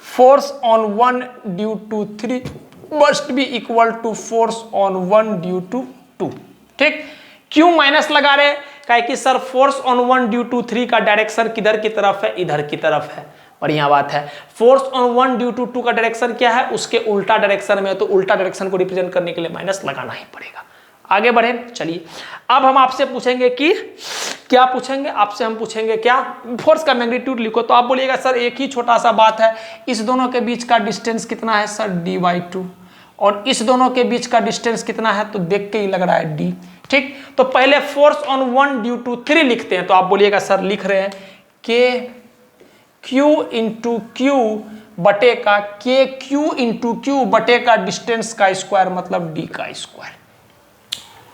force on one due to 3 must be equal to force on one due to 2। ठीक, क्यों माइनस लगा रहे, काहे कि sir force on one due to 3 का डायरेक्शन किधर की तरफ है, इधर की तरफ है। बढ़िया बात है। Force on one due to 2 का डायरेक्शन क्या है, उसके उल्टा डायरेक्शन में है, तो उल्टा डायरेक्शन को रिप्रेजेंट करने के लिए माइनस लगाना ही पड़ेगा। आगे बढ़े, चलिए अब हम आपसे पूछेंगे कि क्या पूछेंगे, आपसे हम पूछेंगे क्या, फोर्स का मैग्नीट्यूड लिखो। तो आप बोलिएगा सर एक ही छोटा सा बात है, इस दोनों के बीच का डिस्टेंस कितना है सर, d/2, और इस दोनों के बीच का डिस्टेंस कितना है, तो देख के ही लग रहा है d। ठीक, तो पहले force on one due to 3 लिखते हैं। तो आप बोलिएगा सर लिख रहे हैं k Q इंटू क्यू बटे का के क्यू इंटू क्यू बटे का डिस्टेंस का स्क्वायर मतलब d का स्क्वायर।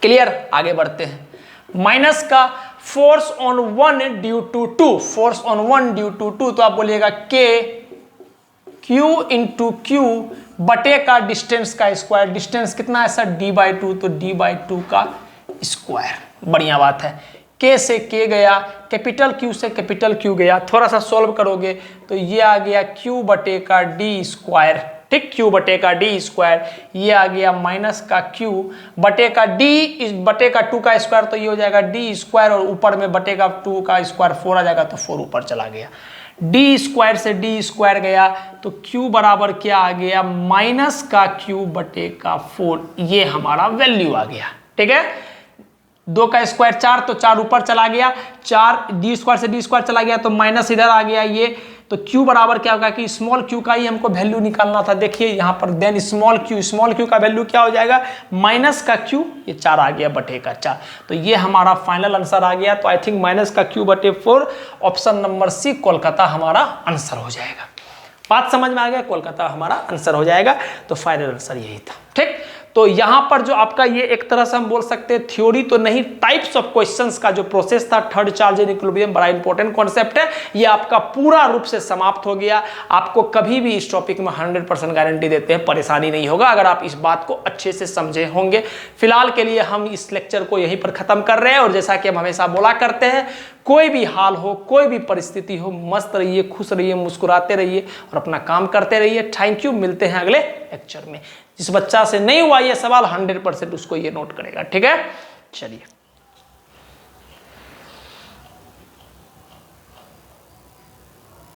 क्लियर, आगे बढ़ते हैं। माइनस का force on one due to 2, force on one due to 2, तो आप बोलिएगा के क्यू इंटू क्यू बटे का डिस्टेंस का स्क्वायर। डिस्टेंस कितना है सर, d/2, तो d/2 का स्क्वायर। बढ़िया बात है। K से K गया, कैपिटल Q से कैपिटल Q गया। थोड़ा सा सॉल्व करोगे तो ये आ गया Q बटे का d स्क्वायर। ठीक, Q बटे का d स्क्वायर, ये आ गया माइनस का Q बटे का d बटे का 2 का स्क्वायर, तो ये हो जाएगा d स्क्वायर, और ऊपर में बटे का 2 का स्क्वायर 4 आ जाएगा, तो 4 ऊपर चला गया। d स्क्वायर से d स्क्वायर गया तो Q बराबर क्या आ गया, माइनस का Q बटे का 4। ये हमारा वैल्यू आ गया। ठीक है, 2 का स्क्वायर 4, तो 4 ऊपर चला गया, 4 d स्क्वायर से d स्क्वायर चला गया तो माइनस इधर आ गया ये। तो Q बराबर क्या होगा कि स्मॉल q का ही हमको वैल्यू निकालना था। देखिए यहाँ पर देन स्मॉल q का वैल्यू क्या हो जाएगा, माइनस का q, ये 4 आ गया बटे का 4। तो ये हमारा फाइनल आंसर आ गया। तो आई थिंक माइनस का q बटे 4, ऑप्शन नंबर सी कोलकाता हमारा आंसर हो जाएगा। बात समझ में आ गया, कोलकाता हमारा आंसर हो जाएगा। तो फाइनल आंसर यही था। ठीक, तो यहां पर जो आपका ये एक तरह से हम बोल सकते हैं थ्योरी तो नहीं, टाइप्स ऑफ क्वेश्चंस का जो प्रोसेस था थर्ड चार्ज इन इक्विलिब्रियम, बड़ा इंपॉर्टेंट कॉन्सेप्ट है, ये आपका पूरा रूप से समाप्त हो गया। आपको कभी भी इस टॉपिक में 100% गारंटी देते हैं परेशानी नहीं होगा अगर आप इस बात को अच्छे से समझे होंगे। फिलहाल के लिए हम इस लेक्चर को यहीं पर खत्म कर रहे हैं, और जैसा कि हम हमेशा बोला करते हैं, कोई भी हाल हो, कोई भी परिस्थिति हो, मस्त रहिए, खुश रहिए, मुस्कुराते रहिए और अपना काम करते रहिए। थैंक यू, मिलते हैं अगले लेक्चर में। जिस बच्चा से नहीं हुआ ये सवाल 100% उसको ये नोट करेगा। ठीक है, चलिए।